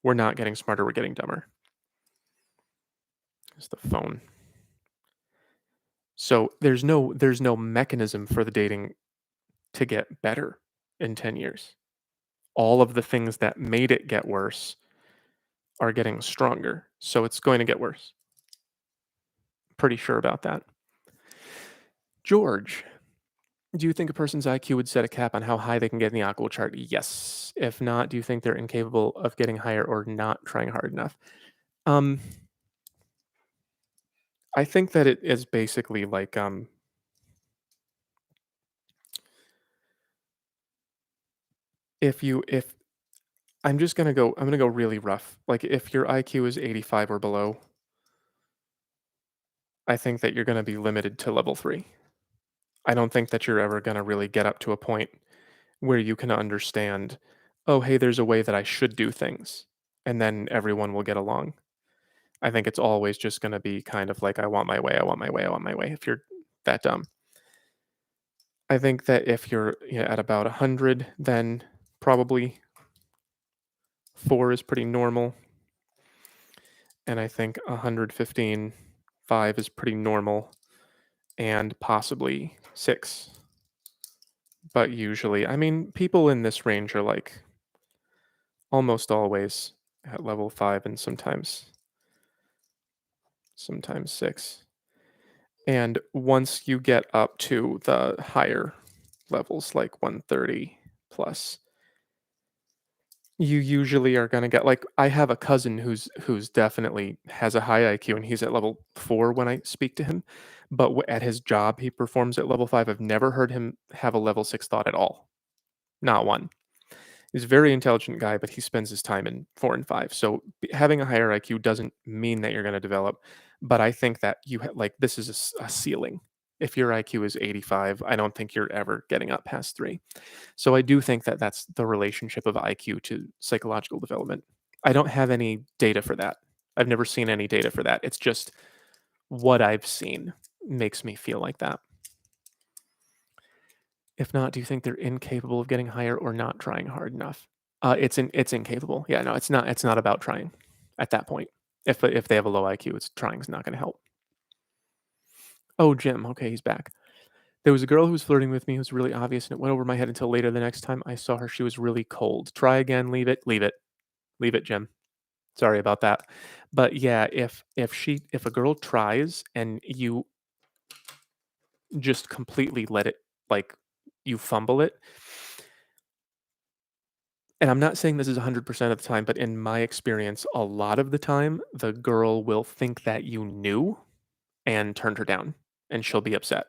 We're not getting smarter, we're getting dumber. It's the phone. So there's no mechanism for the dating to get better in 10 years. All of the things that made it get worse are getting stronger. So it's going to get worse. Pretty sure about that. George, do you think a person's IQ would set a cap on how high they can get in the Aqua chart? Yes. If not, do you think they're incapable of getting higher or not trying hard enough? Um, I think that it is basically like if I'm gonna go really rough. Like if your IQ is 85 or below, I think that you're gonna be limited to level 3. I don't think that you're ever gonna really get up to a point where you can understand, "Oh, hey, there's a way that I should do things," and then everyone will get along. I think it's always just gonna be kind of like, "I want my way, I want my way, I want my way," if you're that dumb. I think that if you're, at about 100, then probably 4 is pretty normal, and I think 115, 5 is pretty normal, and possibly 6. But usually, I mean, people in this range are like almost always at level 5 and sometimes 6. And once you get up to the higher levels like 130 plus, you usually are going to get like I have a cousin who's definitely has a high IQ and he's at level 4 when I speak to him, but at his job he performs at level 5. I've never heard him have a level 6 thought at all. Not one. He's a very intelligent guy, but he spends his time in 4 and 5. So having a higher IQ doesn't mean that you're going to develop, but I think that like this is a ceiling. If your IQ is 85, I don't think you're ever getting up past 3. So I do think that that's the relationship of IQ to psychological development. I don't have any data for that. I've never seen any data for that. It's just what I've seen makes me feel like that. If not, do you think they're incapable of getting higher or not trying hard enough? It's incapable. Yeah, no, it's not about trying at that point. If they have a low IQ, it's trying's not going to help. Oh, Jim. Okay, he's back. There was a girl who was flirting with me who was really obvious, and it went over my head until later. The next time I saw her, she was really cold. Try again. Leave it. Leave it. Leave it, Jim. Sorry about that. But yeah, if a girl tries and you just completely let it like you fumble it, and I'm not saying this is 100% of the time, but in my experience, a lot of the time, the girl will think that you knew and turned her down, and she'll be upset.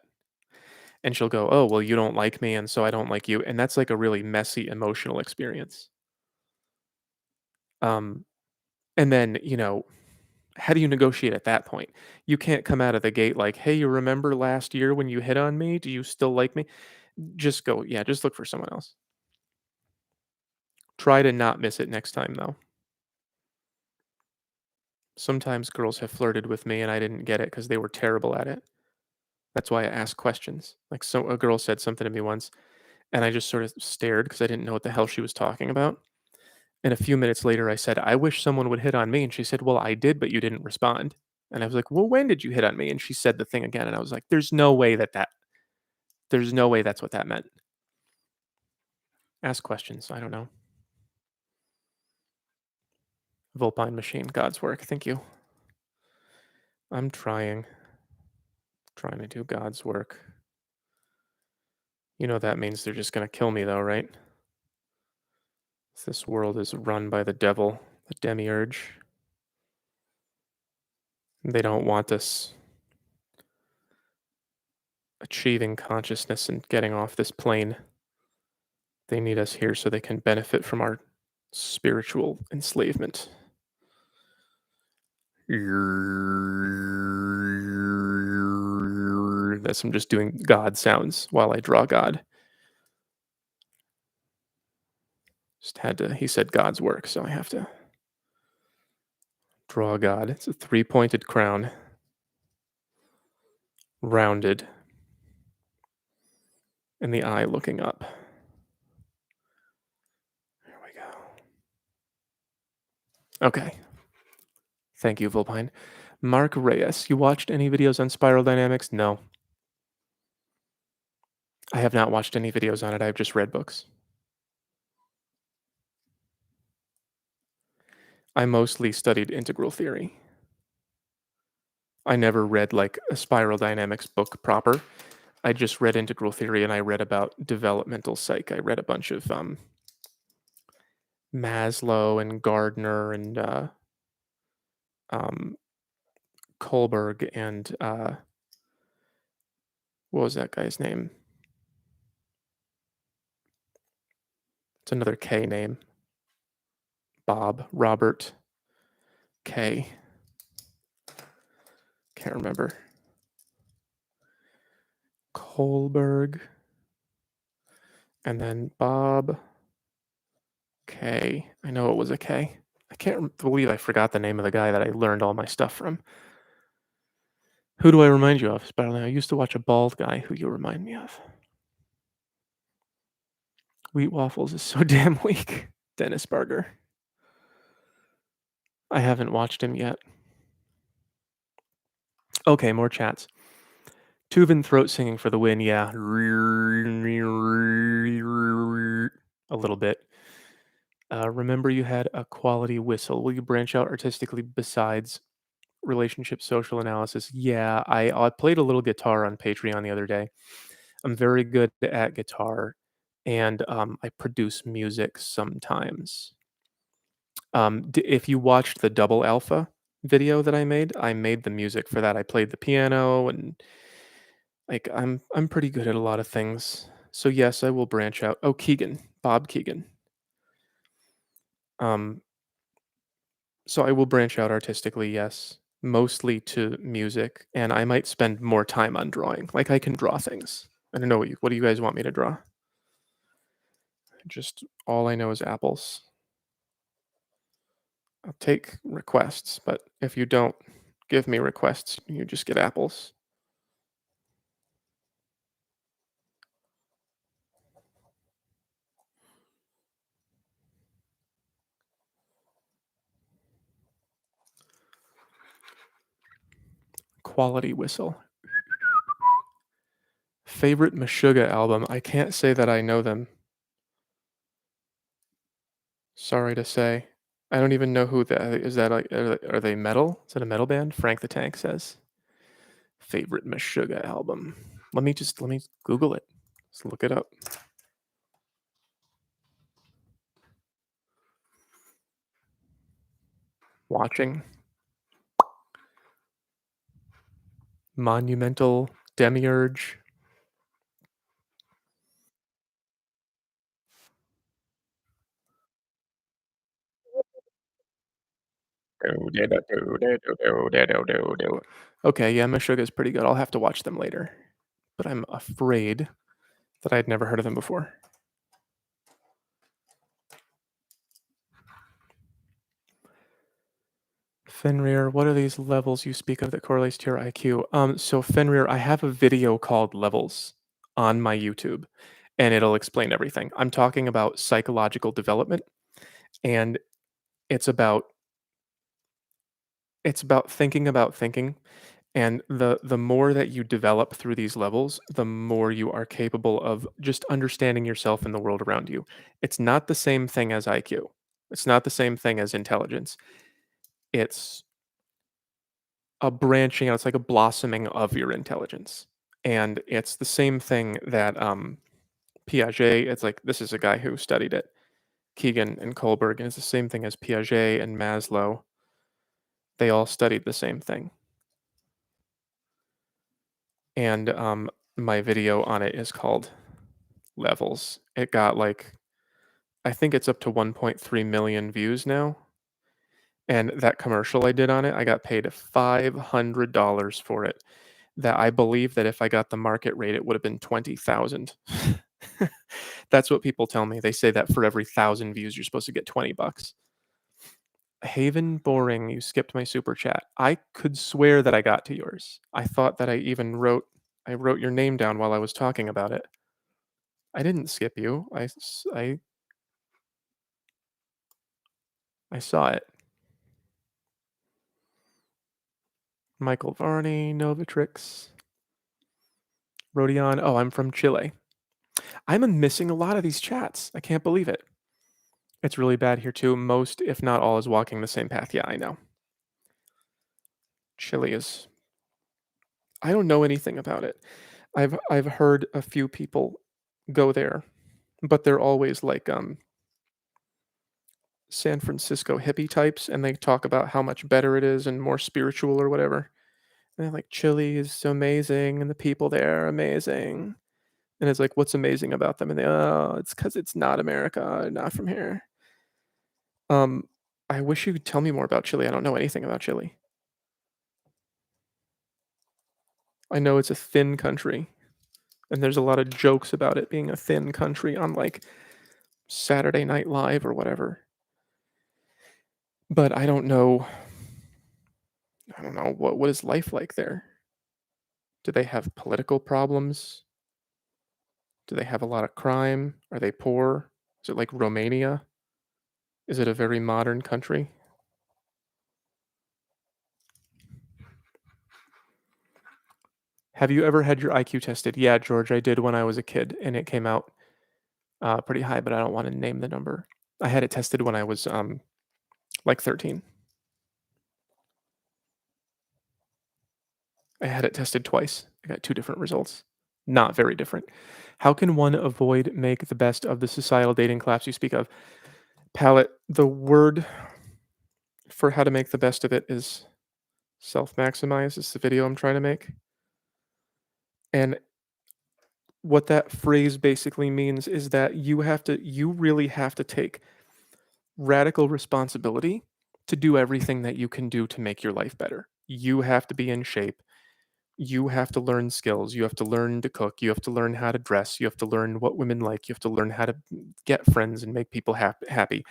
and she'll go, "Oh, well, you don't like me, and so I don't like you," and that's like a really messy emotional experience. Um, and then, how do you negotiate at that point? You can't come out of the gate like, "Hey, you remember last year when you hit on me? Do you still like me?" Just go, "Yeah, just look for someone else." Try to not miss it next time, though. Sometimes girls have flirted with me and I didn't get it because they were terrible at it. That's why I ask questions. Like, so a girl said something to me once, and I just sort of stared because I didn't know what the hell she was talking about. And a few minutes later, I said, "I wish someone would hit on me." And she said, "Well, I did, but you didn't respond." And I was like, "Well, when did you hit on me?" And she said the thing again. And I was like, there's no way that's what that meant. Ask questions. I don't know. Volpine machine, God's work. Thank you. I'm trying to do God's work. You know that means they're just going to kill me, though, right? This world is run by the devil, the demiurge. They don't want us achieving consciousness and getting off this plane. They need us here so they can benefit from our spiritual enslavement. That's I'm just doing God sounds while I draw God. Just had to, he said God's work, so I have to draw God. It's a three-pointed crown, rounded, and the eye looking up. There we go. Okay. Thank you, Vulpine. Mark Reyes, you watched any videos on spiral dynamics? No. I have not watched any videos on it. I've just read books. I mostly studied integral theory. I never read like a spiral dynamics book proper. I just read integral theory and I read about developmental psych. I read a bunch of Maslow and Gardner and um, Kohlberg and what was that guy's name? It's another K name. Robert K. Can't remember. Kohlberg and then Bob K. I know it was a K. I can't believe I forgot the name of the guy that I learned all my stuff from. Who do I remind you of? Spiral. I used to watch a bald guy who you remind me of. Wheat waffles is so damn weak. Dennis Barger. I haven't watched him yet. Okay, more chats. Tuvan throat singing for the win, yeah. A little bit. Remember you had a quality whistle. Will you branch out artistically besides relationship social analysis? Yeah, I played a little guitar on Patreon the other day. I'm very good at guitar, and I produce music sometimes. If you watched the Double Alpha video that I made the music for that. I played the piano and like I'm pretty good at a lot of things. So yes, I will branch out. Oh, Bob Keegan. Um, so I will branch out artistically, yes, mostly to music, and I might spend more time on drawing. Like I can draw things. I don't know what do you guys want me to draw? Just all I know is apples. I'll take requests, but if you don't give me requests, you just get apples. Quality whistle. Favorite Meshuggah album? I can't say that I know them. Sorry to say. I don't even know who that is. That like are they metal? Is that a metal band? Frank the Tank says. Favorite Meshuggah album. Let me Google it. Let's look it up. Watching. Monumental Demiurge. Okay, yeah, Meshuggah's pretty good. I'll have to watch them later, but I'm afraid that I'd never heard of them before. Fenrir, what are these levels you speak of that correlates to your IQ? So Fenrir, I have a video called Levels on my YouTube, and it'll explain everything. I'm talking about psychological development, and it's about thinking about thinking. And the more that you develop through these levels, the more you are capable of just understanding yourself and the world around you. It's not the same thing as IQ. It's not the same thing as intelligence. It's a branching out, it's like a blossoming of your intelligence. And it's the same thing that Piaget, it's like this is a guy who studied it, Keegan and Kohlberg, and it's the same thing as Piaget and Maslow. They all studied the same thing. And my video on it is called Levels. It got like, I think it's up to 1.3 million views now. And that commercial I did on it, I got paid $500 for it. That I believe that if I got the market rate, it would have been 20,000. That's what people tell me. They say that for every 1,000 views, you're supposed to get 20 bucks. Haven Boring, you skipped my super chat. I could swear that I got to yours. I thought that I wrote your name down while I was talking about it. I didn't skip you. I saw it. Michael Varney, Novatrix, Rodion. Oh, I'm from Chile. I'm missing a lot of these chats. I can't believe it. It's really bad here too. Most, if not all, is walking the same path. Yeah, I know. Chile is. I don't know anything about it. I've heard a few people go there, but they're always like San Francisco hippie types, and they talk about how much better it is and more spiritual or whatever. And they're like, Chile is so amazing, and the people there are amazing. And it's like, what's amazing about them? And they, oh, it's because it's not America, not from here. Um, I wish you could tell me more about Chile. I don't know anything about Chile. I know it's a thin country, and there's a lot of jokes about it being a thin country on like Saturday Night Live or whatever. But I don't know. I don't know what is life like there. Do they have political problems? Do they have a lot of crime? Are they poor? Is it like Romania? Is it a very modern country? Have you ever had your IQ tested? Yeah, George, I did when I was a kid, and it came out pretty high, but I don't want to name the number. I had it tested when I was like 13. I had it tested twice. I got two different results. Not very different. How can one avoid make the best of the societal dating collapse you speak of? Palette, the word for how to make the best of it is self-maximize. Is the video I'm trying to make. And what that phrase basically means is that you really have to take radical responsibility to do everything that you can do to make your life better. You have to be in shape. You have to learn skills. You have to learn to cook. You have to learn how to dress. You have to learn what women like. You have to learn how to get friends and make people happy.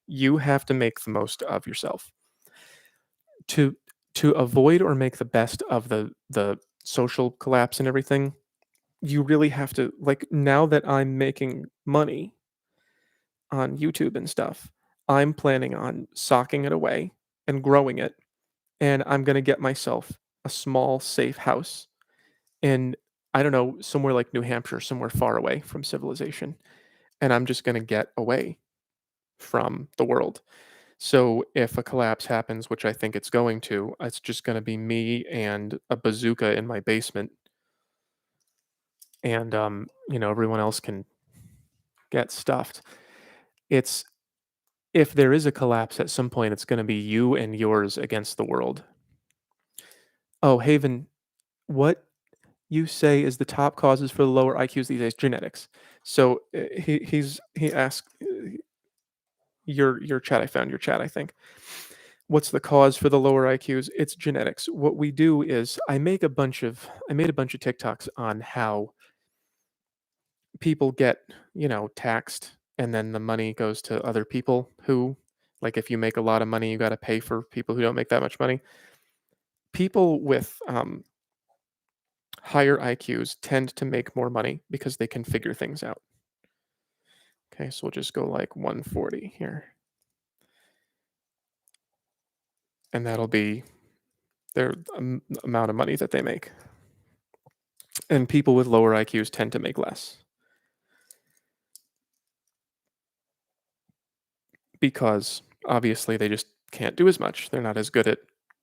You have to make the most of yourself. To avoid or make the best of the social collapse and everything, you really have to, like, now that I'm making money on YouTube and stuff, I'm planning on socking it away and growing it, and I'm gonna get myself a small, safe house in, I don't know, somewhere like New Hampshire, somewhere far away from civilization, and I'm just gonna get away from the world. So if a collapse happens, which I think it's going to, it's just gonna be me and a bazooka in my basement, and, everyone else can get stuffed. It's if there is a collapse at some point, it's gonna be you and yours against the world. Oh, Haven, what you say is the top causes for the lower IQs these days? Genetics. So he asked your chat. I found your chat. I think What's the cause for the lower IQs? It's genetics. What we do is I made a bunch of TikToks on how people get, taxed and then the money goes to other people who, like, if you make a lot of money, you got to pay for people who don't make that much money. People with higher IQs tend to make more money because they can figure things out. Okay, so we'll just go like 140 here. And that'll be their amount of money that they make. And people with lower IQs tend to make less because obviously they just can't do as much. They're not as good at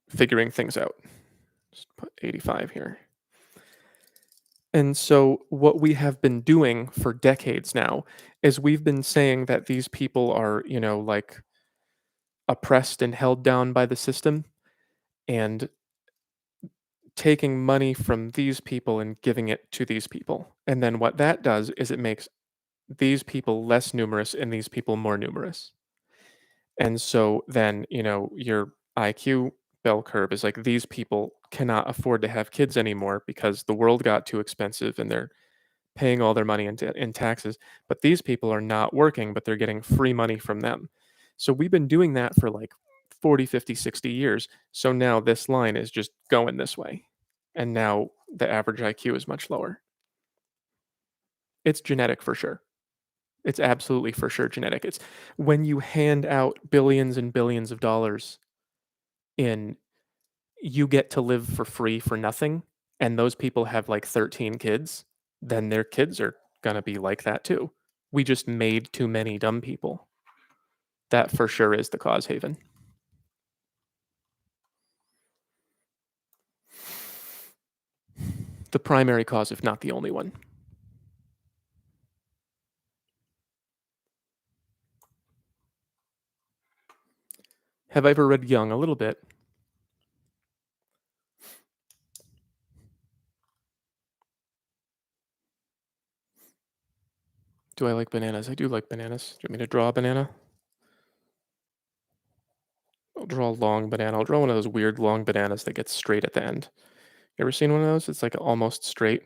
figuring things out. Just put 85 here. And so, what we have been doing for decades now is we've been saying that these people are, like oppressed and held down by the system and taking money from these people and giving it to these people. And then what that does is it makes these people less numerous and these people more numerous. And so then, your IQ bell curve is like these people cannot afford to have kids anymore because the world got too expensive and they're paying all their money in taxes. But these people are not working, but they're getting free money from them. So we've been doing that for like 40, 50, 60 years. So now this line is just going this way. And now the average IQ is much lower. It's genetic for sure. It's absolutely for sure genetic. It's when you hand out billions and billions of dollars in, you get to live for free for nothing, and those people have like 13 kids, then their kids are gonna be like that too. We just made too many dumb people. That for sure is the cause, Haven. The primary cause, if not the only one. Have I ever read Young? A little bit. Do I like bananas? I do like bananas. Do you want me to draw a banana? I'll draw a long banana. I'll draw one of those weird long bananas that gets straight at the end. You ever seen one of those? It's like almost straight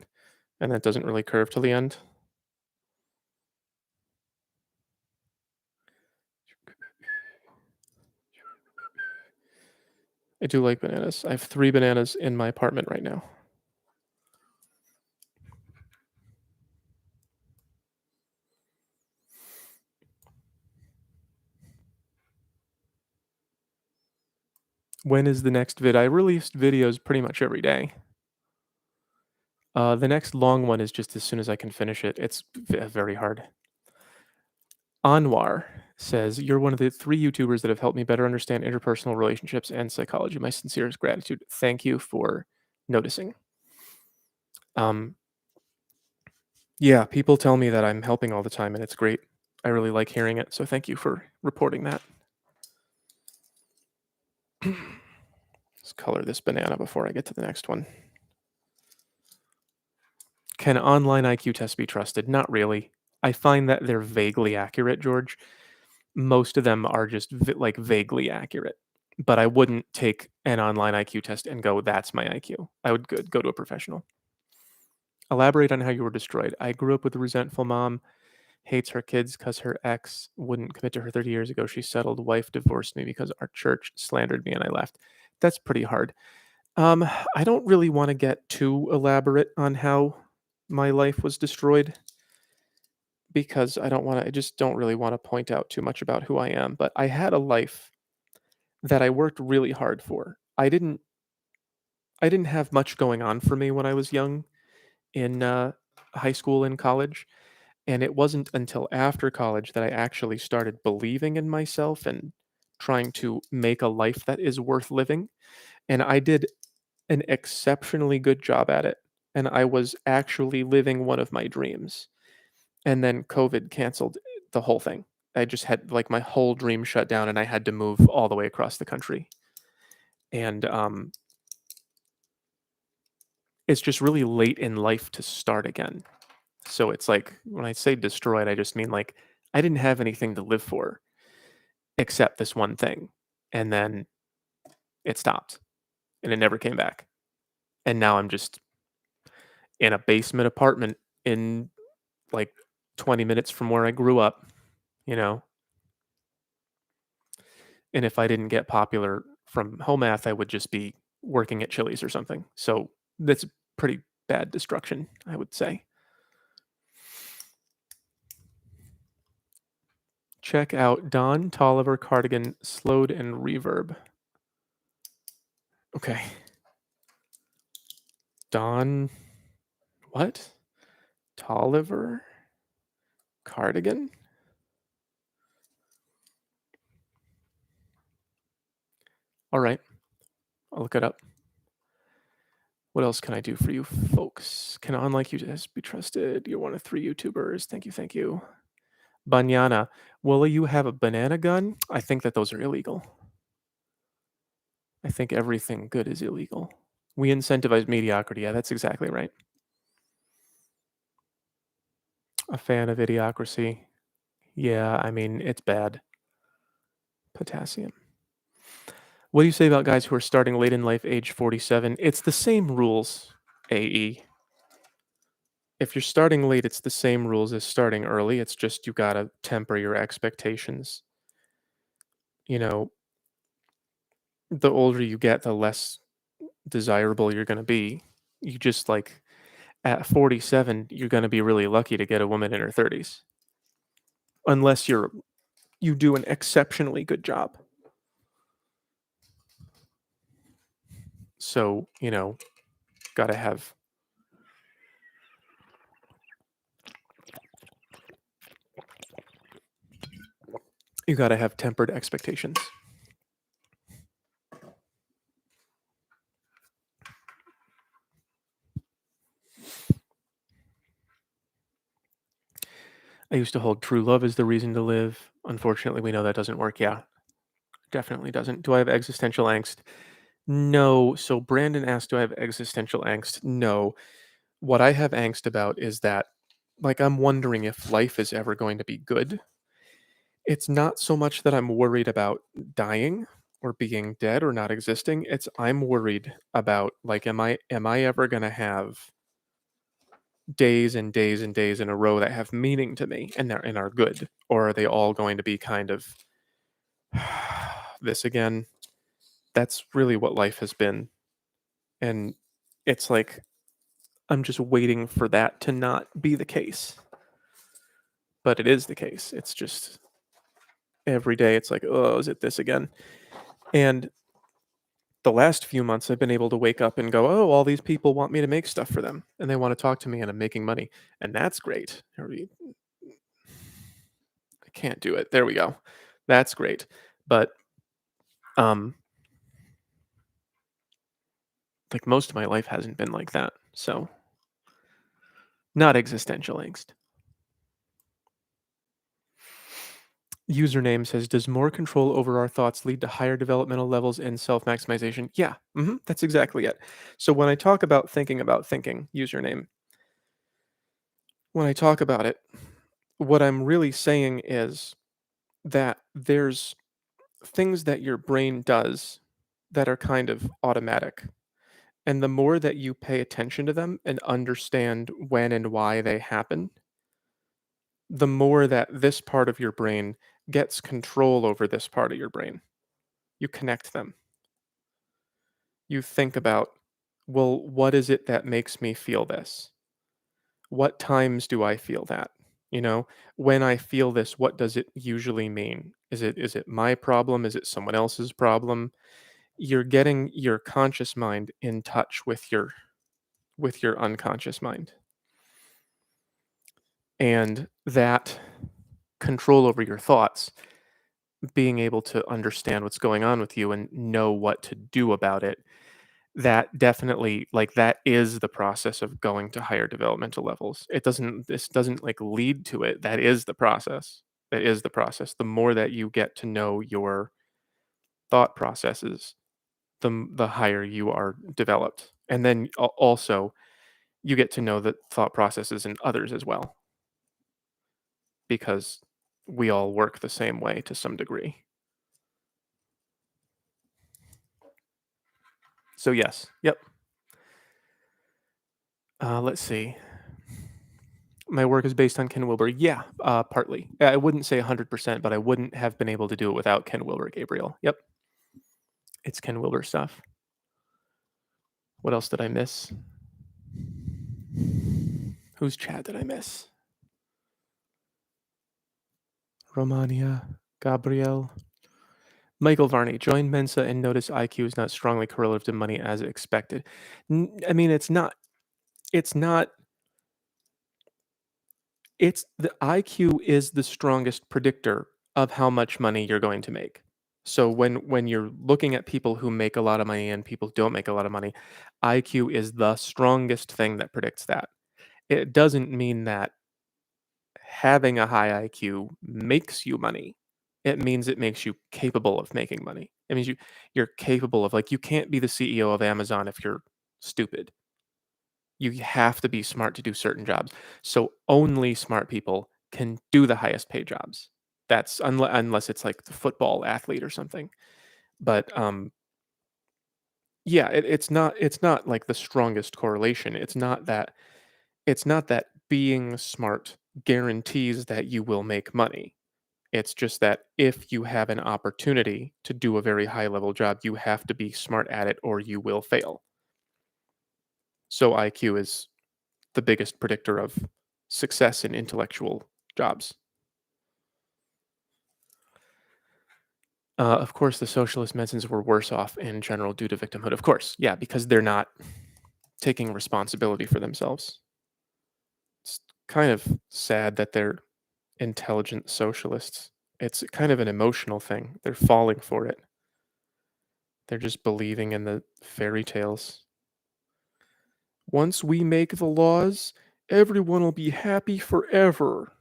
and that doesn't really curve till the end. I do like bananas. I have 3 bananas in my apartment right now. When is the next vid? I released videos pretty much every day. The next long one is just as soon as I can finish it. It's very hard. Anwar says, "You're one of the 3 YouTubers that have helped me better understand interpersonal relationships and psychology. My sincerest gratitude." Thank you for noticing. Um, yeah, people tell me that I'm helping all the time, and it's great. I really like hearing it, so thank you for reporting that. Let's color this banana before I get to the next one. Can online IQ tests be trusted? Not really. I find that they're vaguely accurate, George. Most of them are just like vaguely accurate. But I wouldn't take an online IQ test and go, "That's my IQ." I would go to a professional. Elaborate on how you were destroyed. I grew up with a resentful mom, hates her kids because her ex wouldn't commit to her 30 years ago. She settled, wife divorced me because our church slandered me and I left. That's pretty hard. Um, I don't really want to get too elaborate on how my life was destroyed because I just don't really want to point out too much about who I am, but I had a life that I worked really hard for. I didn't have much going on for me when I was young in high school and college, and it wasn't until after college that I actually started believing in myself and trying to make a life that is worth living, and I did an exceptionally good job at it, and I was actually living one of my dreams. And then COVID canceled the whole thing. I just had like my whole dream shut down and I had to move all the way across the country. And it's just really late in life to start again. So it's like when I say destroyed, I just mean like I didn't have anything to live for except this one thing. And then It stopped and it never came back. And now I'm just in a basement apartment in like 20 minutes from where I grew up, you know. And if I didn't get popular from home math, I would just be working at Chili's or something. So that's pretty bad destruction, I would say. Check out Don Tolliver Cardigan Slowed and Reverb. Okay. Don, what? Tolliver Cardigan? All right. I'll look it up. What else can I do for you folks? Can unlike you just be trusted? You're one of 3 YouTubers. Thank you, thank you. Banyana. Will you have a banana gun? I think that those are illegal. I think everything good is illegal. We incentivize mediocrity. Yeah, that's exactly right. A fan of idiocracy. Yeah, I mean, it's bad. Potassium. What do you say about guys who are starting late in life, age 47? It's the same rules, AE. If you're starting late, it's the same rules as starting early. It's just you gotta temper your expectations. You know, the older you get, the less desirable you're gonna be. You just like at 47, you're gonna be really lucky to get a woman in her 30s, unless you do an exceptionally good job. So gotta have you gotta have tempered expectations. I used to hold true love is the reason to live. Unfortunately, we know that doesn't work. Yeah, definitely doesn't. Do I have existential angst? No. So Brandon asked, do I have existential angst? No. What I have angst about is that, like, I'm wondering if life is ever going to be good. It's not so much that I'm worried about dying or being dead or not existing. It's I'm worried about, like, am I ever going to have days and days and days in a row that have meaning to me and are good, or are they all going to be kind of this again? That's really what life has been, and it's like I'm just waiting for that to not be the case, but it is the case. It's just every day it's like, oh, is it this again? And the last few months I've been able to wake up and go, oh, all these people want me to make stuff for them and they want to talk to me and I'm making money, and that's great. I can't do it. There we go. That's great. But um like most of my life hasn't been like that. So not existential angst. Username says, does more control over our thoughts lead to higher developmental levels in self-maximization? Yeah, that's exactly it. So when I talk about thinking, username, when I talk about it, what I'm really saying is that there's things that your brain does that are kind of automatic. And the more that you pay attention to them and understand when and why they happen, the more that this part of your brain gets control over this part of your brain. You connect them. You think about, well, what is it that makes me feel this? What times do I feel that? You know, when I feel this, what does it usually mean? Is it my problem? Is it someone else's problem? You're getting your conscious mind in touch with your unconscious mind. And that control over your thoughts, being able to understand what's going on with you and know what to do about it, that definitely, like, that is the process of going to higher developmental levels. This doesn't like lead to it. That is the process. That is the process. The more that you get to know your thought processes, the higher you are developed. And then also you get to know the thought processes in others as well, because we all work the same way to some degree. So yes, yep. Let's see. My work is based on Ken Wilber. Yeah, partly. I wouldn't say 100%, but I wouldn't have been able to do it without Ken Wilber, Gabriel. Yep, it's Ken Wilber stuff. What else did I miss? Whose chat did I miss? Romania, Gabriel. Michael Varney, join Mensa and notice IQ is not strongly correlative to money as expected. I mean, it's not. It's not. It's the IQ is the strongest predictor of how much money you're going to make. So when you're looking at people who make a lot of money and people who don't make a lot of money, IQ is the strongest thing that predicts that. It doesn't mean that having a high IQ makes you money. It means it makes you capable of making money. It means you're capable of, like, you can't be the CEO of Amazon if you're stupid. You have to be smart to do certain jobs. So only smart people can do the highest paid jobs. That's unless it's like the football athlete or something. But yeah, it's not like the strongest correlation. It's not that being smart guarantees that you will make money. It's just that if you have an opportunity to do a very high level job, you have to be smart at it or you will fail. So IQ is the biggest predictor of success in intellectual jobs. Of course, the socialist medicines were worse off in general due to victimhood. Of course, yeah, because they're not taking responsibility for themselves. It's kind of sad that they're intelligent socialists. It's kind of an emotional thing. They're falling for it. They're just believing in the fairy tales. Once we make the laws, everyone will be happy forever.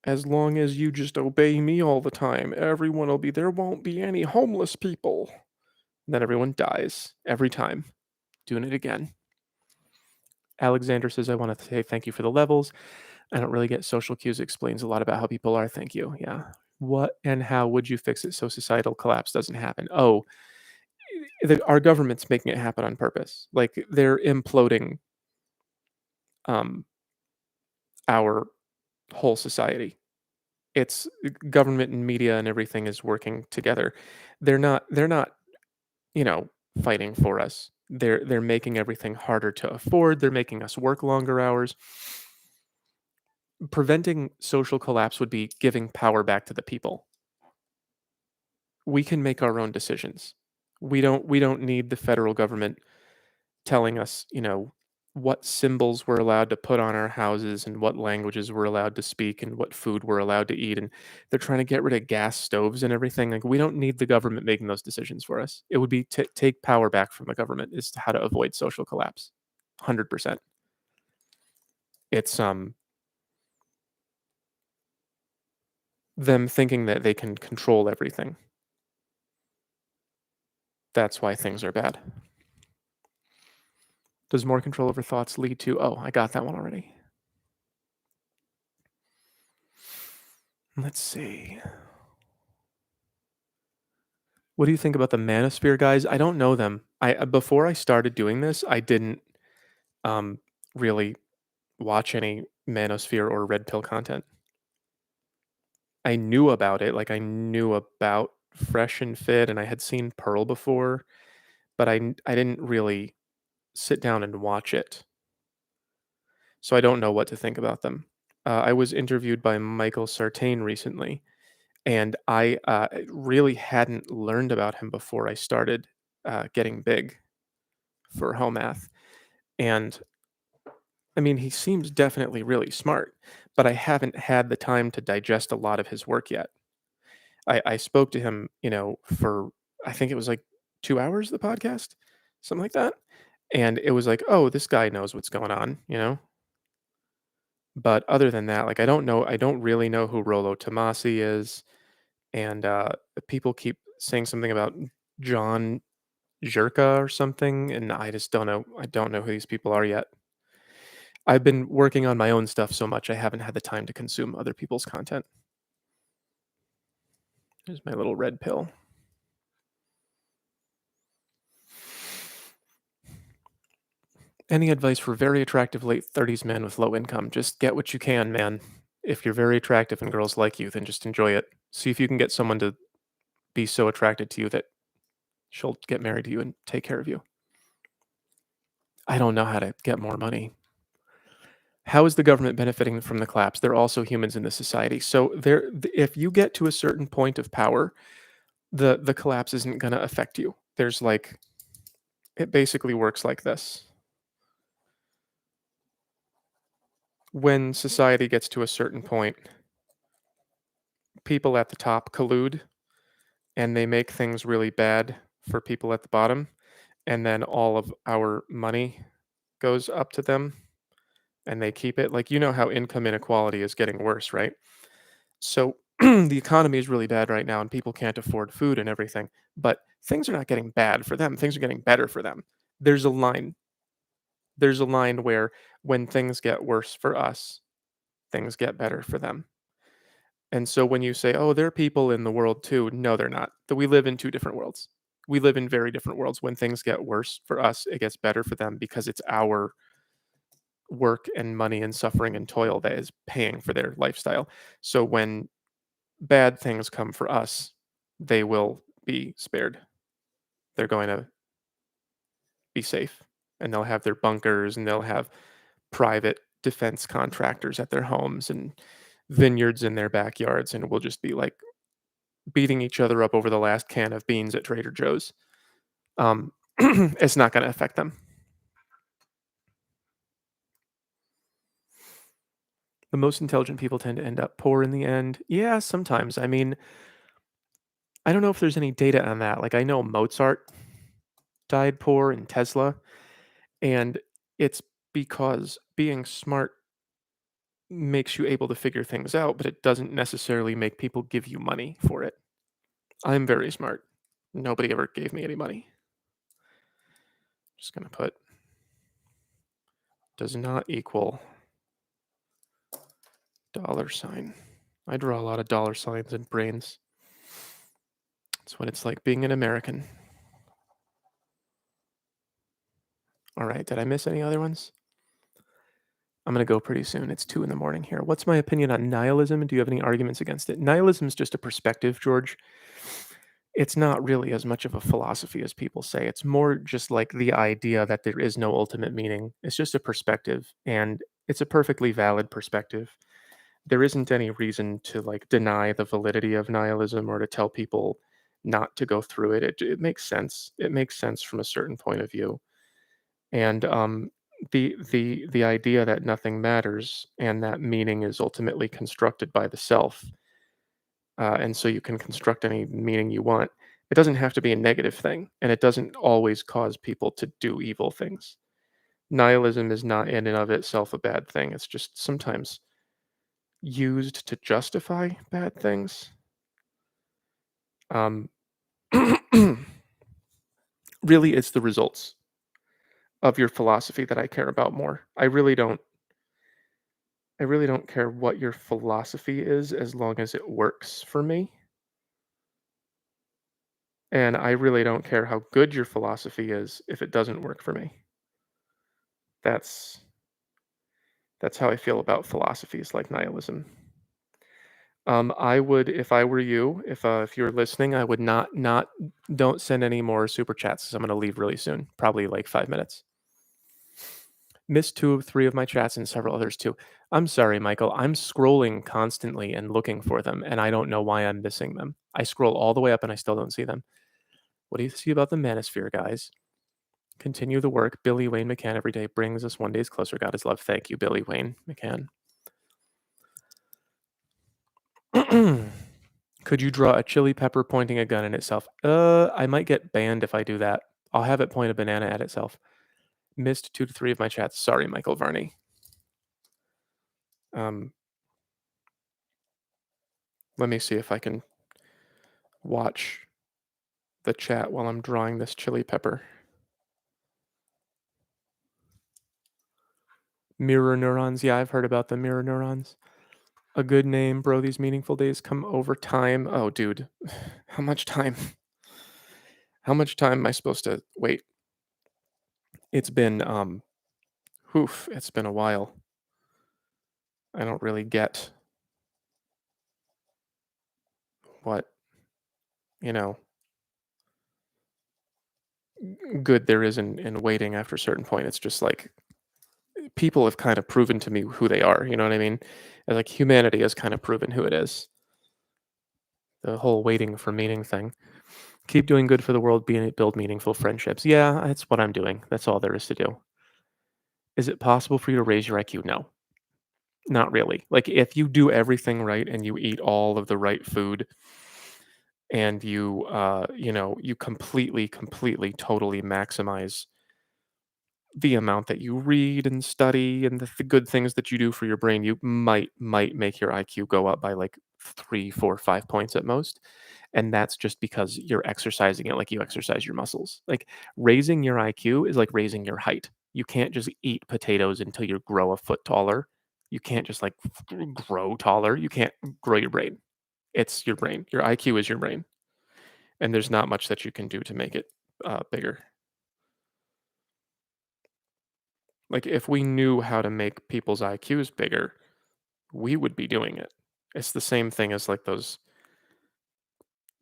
As long as you just obey me all the time, everyone will be, there won't be any homeless people. And then everyone dies every time. Doing it again. Alexander says, I want to say thank you for the levels. I don't really get social cues. It explains a lot about how people are. Thank you. Yeah. What and how would you fix it so societal collapse doesn't happen? Oh, our government's making it happen on purpose. Like they're imploding um, our whole society. It's government and media and everything is working together. They're not, you know, fighting for us. They're making everything harder to afford. They're making us work longer hours. Preventing social collapse would be giving power back to the people. We can make our own decisions. We don't need the federal government telling us, what symbols we're allowed to put on our houses and what languages we're allowed to speak and what food we're allowed to eat. And they're trying to get rid of gas stoves and everything. Like we don't need the government making those decisions for us. It would be to take power back from the government is how to avoid social collapse. 100%. It's them thinking that they can control everything. That's why things are bad. Does more control over thoughts lead to, oh, I got that one already. Let's see. What do you think about the Manosphere guys? I don't know them. I before I started doing this, I didn't um really watch any Manosphere or Red Pill content. I knew about it, like I knew about Fresh and Fit and I had seen Pearl before, but I didn't really sit down and watch it. So I don't know what to think about them. I was interviewed by Michael Sartain recently, and I really hadn't learned about him before I started getting big for home math. And I mean, he seems definitely really smart, but I haven't had the time to digest a lot of his work yet. I spoke to him, for I think it was like 2 hours, the podcast, something like that. And it was like, oh, this guy knows what's going on. But other than that, like, I don't really know who Rollo Tomasi is. And people keep saying something about John Jerka or something. And I just don't know. I don't know who these people are yet. I've been working on my own stuff so much, I haven't had the time to consume other people's content. There's my little red pill. Any advice for very attractive late 30s men with low income? Just get what you can, man. If you're very attractive and girls like you, then just enjoy it. See if you can get someone to be so attracted to you that she'll get married to you and take care of you. I don't know how to get more money. How is the government benefiting from the collapse? They're also humans in this society. So if you get to a certain point of power, the collapse isn't going to affect you. There's like it basically works like this. When society gets to a certain point, people at the top collude and they make things really bad for people at the bottom, and then all of our money goes up to them and they keep it. Like, you know how income inequality is getting worse, right? So the economy is really bad right now and people can't afford food and everything, but things are not getting bad for them. Things are getting better for them. There's a line. There's a line where when things get worse for us, things get better for them. And so when you say, "Oh, there are people in the world too," no, they're not. That we live in two different worlds. We live in very different worlds. When things get worse for us, it gets better for them because it's our work and money and suffering and toil that is paying for their lifestyle. So when bad things come for us, they will be spared. They're going to be safe and they'll have their bunkers and they'll have private defense contractors at their homes and vineyards in their backyards, and we'll just be like beating each other up over the last can of beans at Trader Joe's. It's not going to affect them. The most intelligent people tend to end up poor in the end. Yeah, sometimes. I mean, I don't know if there's any data on that. Like, I know Mozart died poor and Tesla, and it's because being smart makes you able to figure things out, but it doesn't necessarily make people give you money for it. I'm very smart. Nobody ever gave me any money. Just going to put does not equal dollar sign. I draw a lot of dollar signs and brains. That's what it's like being an American. All right, did I miss any other ones? I'm going to go pretty soon. It's 2 in the morning here. What's my opinion on nihilism? And do you have any arguments against it? Nihilism is just a perspective, George. It's not really as much of a philosophy as people say. It's more just like the idea that there is no ultimate meaning. It's just a perspective, and it's a perfectly valid perspective. There isn't any reason to like deny the validity of nihilism or to tell people not to go through it. It makes sense. It makes sense from a certain point of view. And the idea that nothing matters and that meaning is ultimately constructed by the self, and so you can construct any meaning you want. It doesn't have to be a negative thing, and it doesn't always cause people to do evil things. Nihilism is not in and of itself a bad thing. It's just sometimes used to justify bad things. Um, really, it's the results of your philosophy that I care about more. I really don't care what your philosophy is as long as it works for me. And I really don't care how good your philosophy is if it doesn't work for me. That's that's how I feel about philosophies like nihilism. I would, if I were you, if you're listening, I would not don't send any more super chats because I'm gonna leave really soon, probably like 5 minutes. Missed 2 of 3 of my chats and several others too. I'm sorry, Michael. I'm scrolling constantly and looking for them, and I don't know why I'm missing them. I scroll all the way up and I still don't see them. What do you see about the Manosphere, guys? Continue the work. Billy Wayne McCann every day brings us one days closer. God is love. Thank you, Billy Wayne McCann. Could you draw a chili pepper pointing a gun at itself? I might get banned if I do that. I'll have it point a banana at itself. Missed 2 to 3 of my chats. Sorry, Michael Varney. Um, Let me see if I can watch the chat while I'm drawing this chili pepper. Mirror neurons. Yeah, I've heard about the mirror neurons. A good name, bro. These meaningful days come over time. Oh, dude. How much time? How much time am I supposed to wait? It's been Oof, it's been a while. I don't really get what, you know, good there is in waiting after a certain point. It's just like people have kind of proven to me who they are, you know what I mean? And like humanity has kind of proven who it is. The whole waiting for meaning thing. Keep doing good for the world, build meaningful friendships. Yeah, that's what I'm doing. That's all there is to do. Is it possible for you to raise your IQ? No, not really. Like if you do everything right and you eat all of the right food and you completely totally maximize the amount that you read and study and the good things that you do for your brain, you might make your IQ go up by like 3, 4, 5 points at most. And that's just because you're exercising it like you exercise your muscles. Like raising your IQ is like raising your height. You can't just eat potatoes until you grow a foot taller. You can't just like grow taller. You can't grow your brain. It's your brain. Your IQ is your brain. And there's not much that you can do to make it bigger. Like if we knew how to make people's IQs bigger, we would be doing it. It's the same thing as like those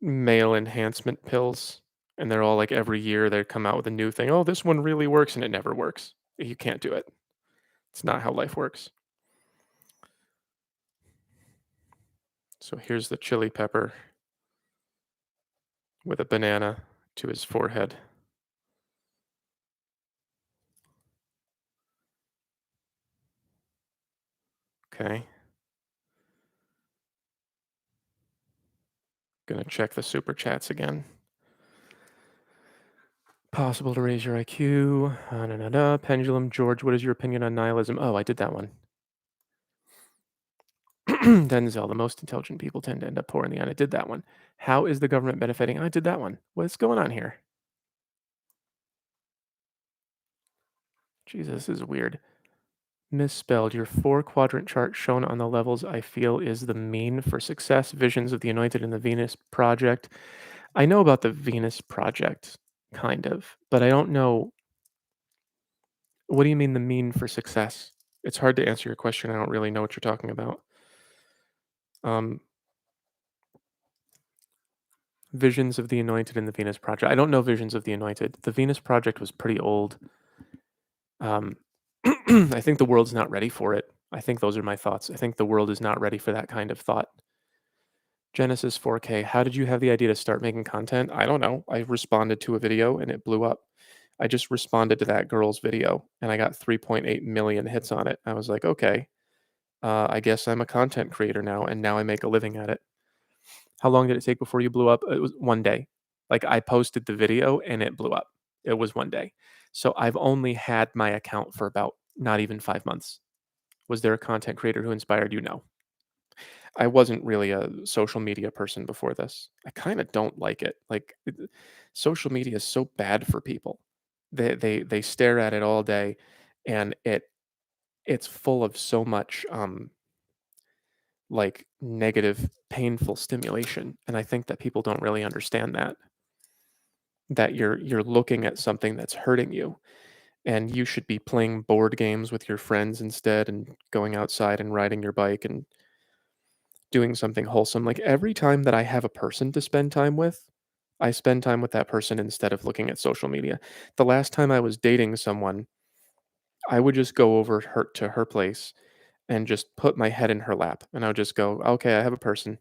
male enhancement pills, and they're all like every year they come out with a new thing. Oh, this one really works, and it never works. You can't do it. It's not how life works. So here's the chili pepper with a banana to his forehead. Okay. Gonna check the super chats again. Possible to raise your IQ. Pendulum. George, what is your opinion on nihilism? Oh, I did that one. Denzel, the most intelligent people tend to end up poor in the end. I did that one. How is the government benefiting? I did that one. What's going on here? Jesus, this is weird. Misspelled. Your four-quadrant chart shown on the levels I feel is the mean for success. Visions of the Anointed and the Venus Project. I know about the Venus Project, kind of, but I don't know. What do you mean the mean for success? It's hard to answer your question. I don't really know what you're talking about. Um, Visions of the Anointed and the Venus Project. I don't know Visions of the Anointed. The Venus Project was pretty old. Um, I think the world's not ready for it. I think those are my thoughts. I think the world is not ready for that kind of thought. Genesis 4K, how did you have the idea to start making content? I don't know. I responded to a video and it blew up. I just responded to that girl's video and I got 3.8 million hits on it. I was like, okay, I guess I'm a content creator now, and now I make a living at it. How long did it take before you blew up? It was 1 day. Like I posted the video and it blew up. It was 1 day. So I've only had my account for about not even 5 months. Was there a content creator who inspired you? No. I wasn't really a social media person before this. I kind of don't like it. Like social media is so bad for people. They stare at it all day, and it's full of so much like negative, painful stimulation. And I think that people don't really understand that you're looking at something that's hurting you, and you should be playing board games with your friends instead, and going outside and riding your bike and doing something wholesome. Like every time that I have a person to spend time with, I spend time with that person instead of looking at social media. The last time I was dating someone, I would just go over her to her place and just put my head in her lap and I would just go, "Okay, I have a person."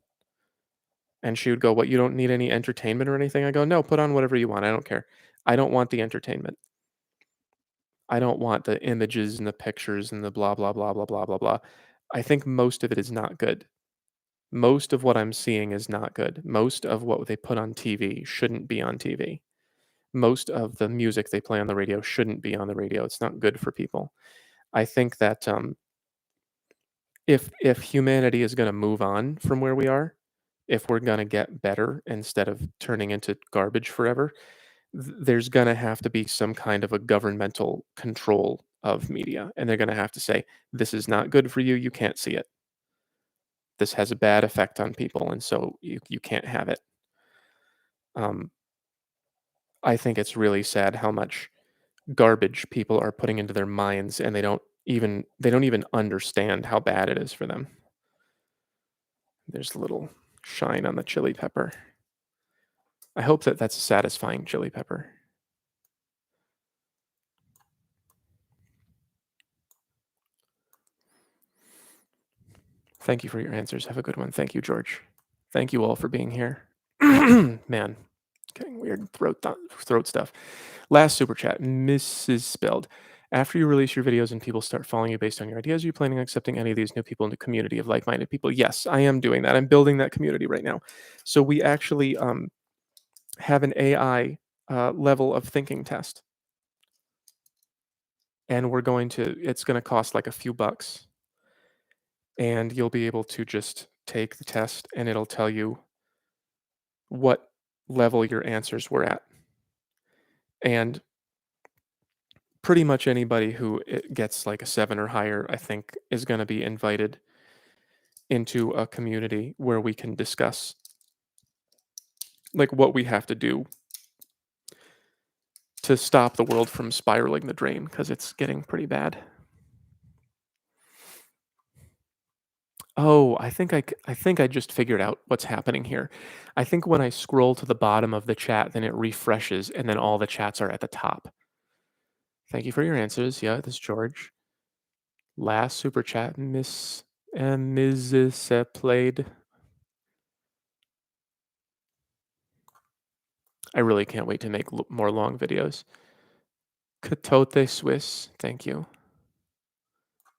And she would go, "What, you don't need any entertainment or anything?" I go, "No, put on whatever you want. I don't care. I don't want the entertainment. I don't want the images and the pictures and the blah blah blah blah blah blah blah." I think most of it is not good. Most of what I'm seeing is not good. Most of what they put on TV shouldn't be on TV. Most of the music they play on the radio shouldn't be on the radio. It's not good for people. I think that if humanity is going to move on from where we are, if we're going to get better instead of turning into garbage forever, there's going to have to be some kind of a governmental control of media, and they're going to have to say, "This is not good for you. You can't see it. This has a bad effect on people, and so you can't have it." Um, I think it's really sad how much garbage people are putting into their minds, and they don't even understand how bad it is for them. There's a little shine on the chili pepper. I hope that that's a satisfying chili pepper. Thank you for your answers. Have a good one. Thank you, George. Thank you all for being here. Man, getting weird throat stuff. Last super chat, Mrs. Spelled. After you release your videos and people start following you based on your ideas, are you planning on accepting any of these new people into community of like-minded people? Yes, I am doing that. I'm building that community right now. So we actually have an AI level of thinking test, and it's going to cost like a few bucks, and you'll be able to just take the test, and it'll tell you what level your answers were at. And pretty much anybody who gets like a 7 or higher, I think, is going to be invited into a community where we can discuss like what we have to do to stop the world from spiraling the drain, because it's getting pretty bad. Oh, I think I just figured out what's happening here. I think when I scroll to the bottom of the chat, then it refreshes, and then all the chats are at the top. Thank you for your answers. Yeah, this is George. Last super chat, Miss Mrs. Played. I really can't wait to make more long videos. Katote Swiss, thank you.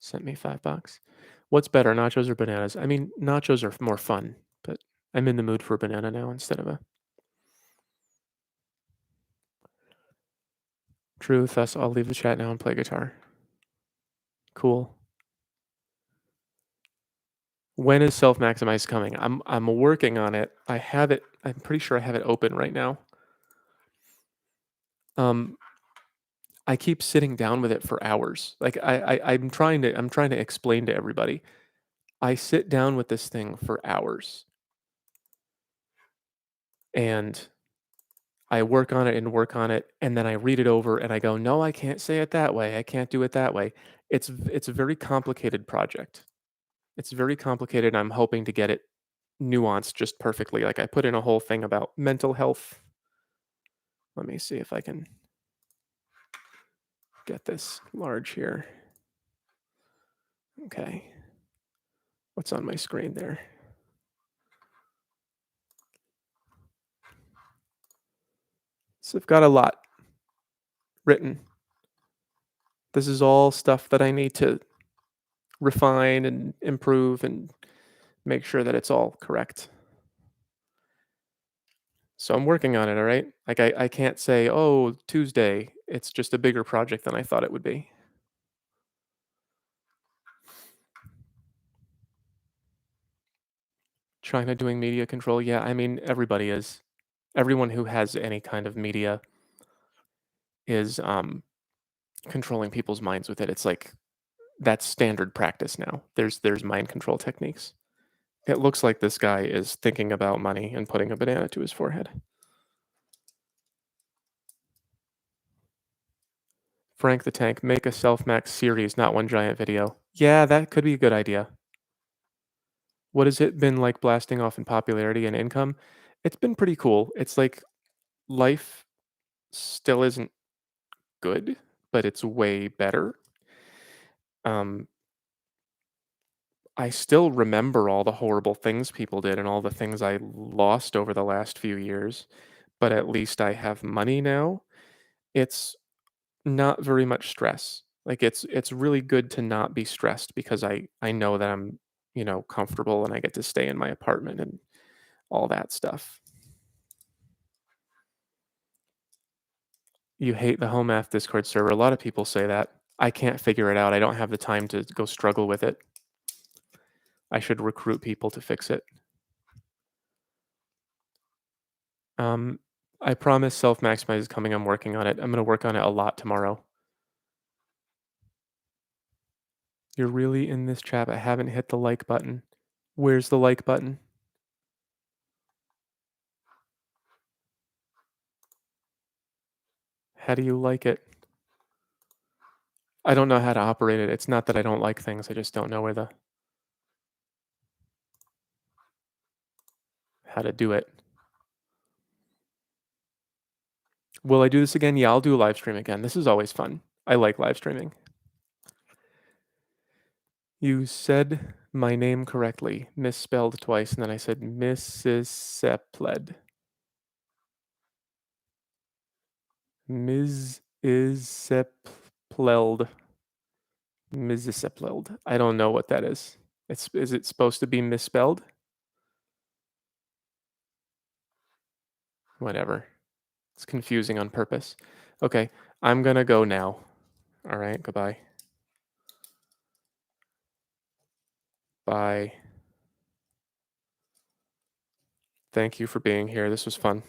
Sent me $5. What's better, nachos or bananas? I mean, nachos are more fun, but I'm in the mood for a banana now instead of a truth. Thus, I'll leave the chat now and play guitar. Cool. When is self-maximize coming? I'm working on it. I have it. I'm pretty sure I have it open right now. I keep sitting down with it for hours. Like I'm trying to explain to everybody. I sit down with this thing for hours, and I work on it and work on it, and then I read it over and I go, no, I can't say it that way. I can't do it that way. It's a very complicated project. It's very complicated. I'm hoping to get it nuanced just perfectly. Like I put in a whole thing about mental health. Let me see if I can get this large here. Okay. What's on my screen there? So I've got a lot written. This is all stuff that I need to refine and improve and make sure that it's all correct. So I'm working on it, all right? Like I can't say, oh, Tuesday. It's just a bigger project than I thought it would be. China doing media control. Yeah, I mean, everybody is. Everyone who has any kind of media is controlling people's minds with it. It's like that's standard practice now. There's mind control techniques. It looks like this guy is thinking about money and putting a banana to his forehead. Frank the Tank, make a self-max series, not one giant video. Yeah, that could be a good idea. What has it been like blasting off in popularity and income? It's been pretty cool. It's like life still isn't good, but it's way better. Um, I still remember all the horrible things people did and all the things I lost over the last few years, but at least I have money now. It's not very much stress. Like it's really good to not be stressed because I know that I'm, comfortable and I get to stay in my apartment and all that stuff. You hate the home math Discord server. A lot of people say that. I can't figure it out. I don't have the time to go struggle with it. I should recruit people to fix it. Um, I promise self-maximize is coming. I'm working on it. I'm going to work on it a lot tomorrow. You're really in this chat. I haven't hit the like button. Where's the like button? How do you like it? I don't know how to operate it. It's not that I don't like things, I just don't know where the how to do it. Will I do this again? Yeah, I'll do a live stream again. This is always fun. I like live streaming. You said my name correctly, misspelled twice, and then I said Mississippled. Ms. is Mississippled. Mississippled. I don't know what that is. Is it supposed to be misspelled? Whatever. It's confusing on purpose. Okay, I'm gonna go now. All right, goodbye. Bye. Thank you for being here. This was fun.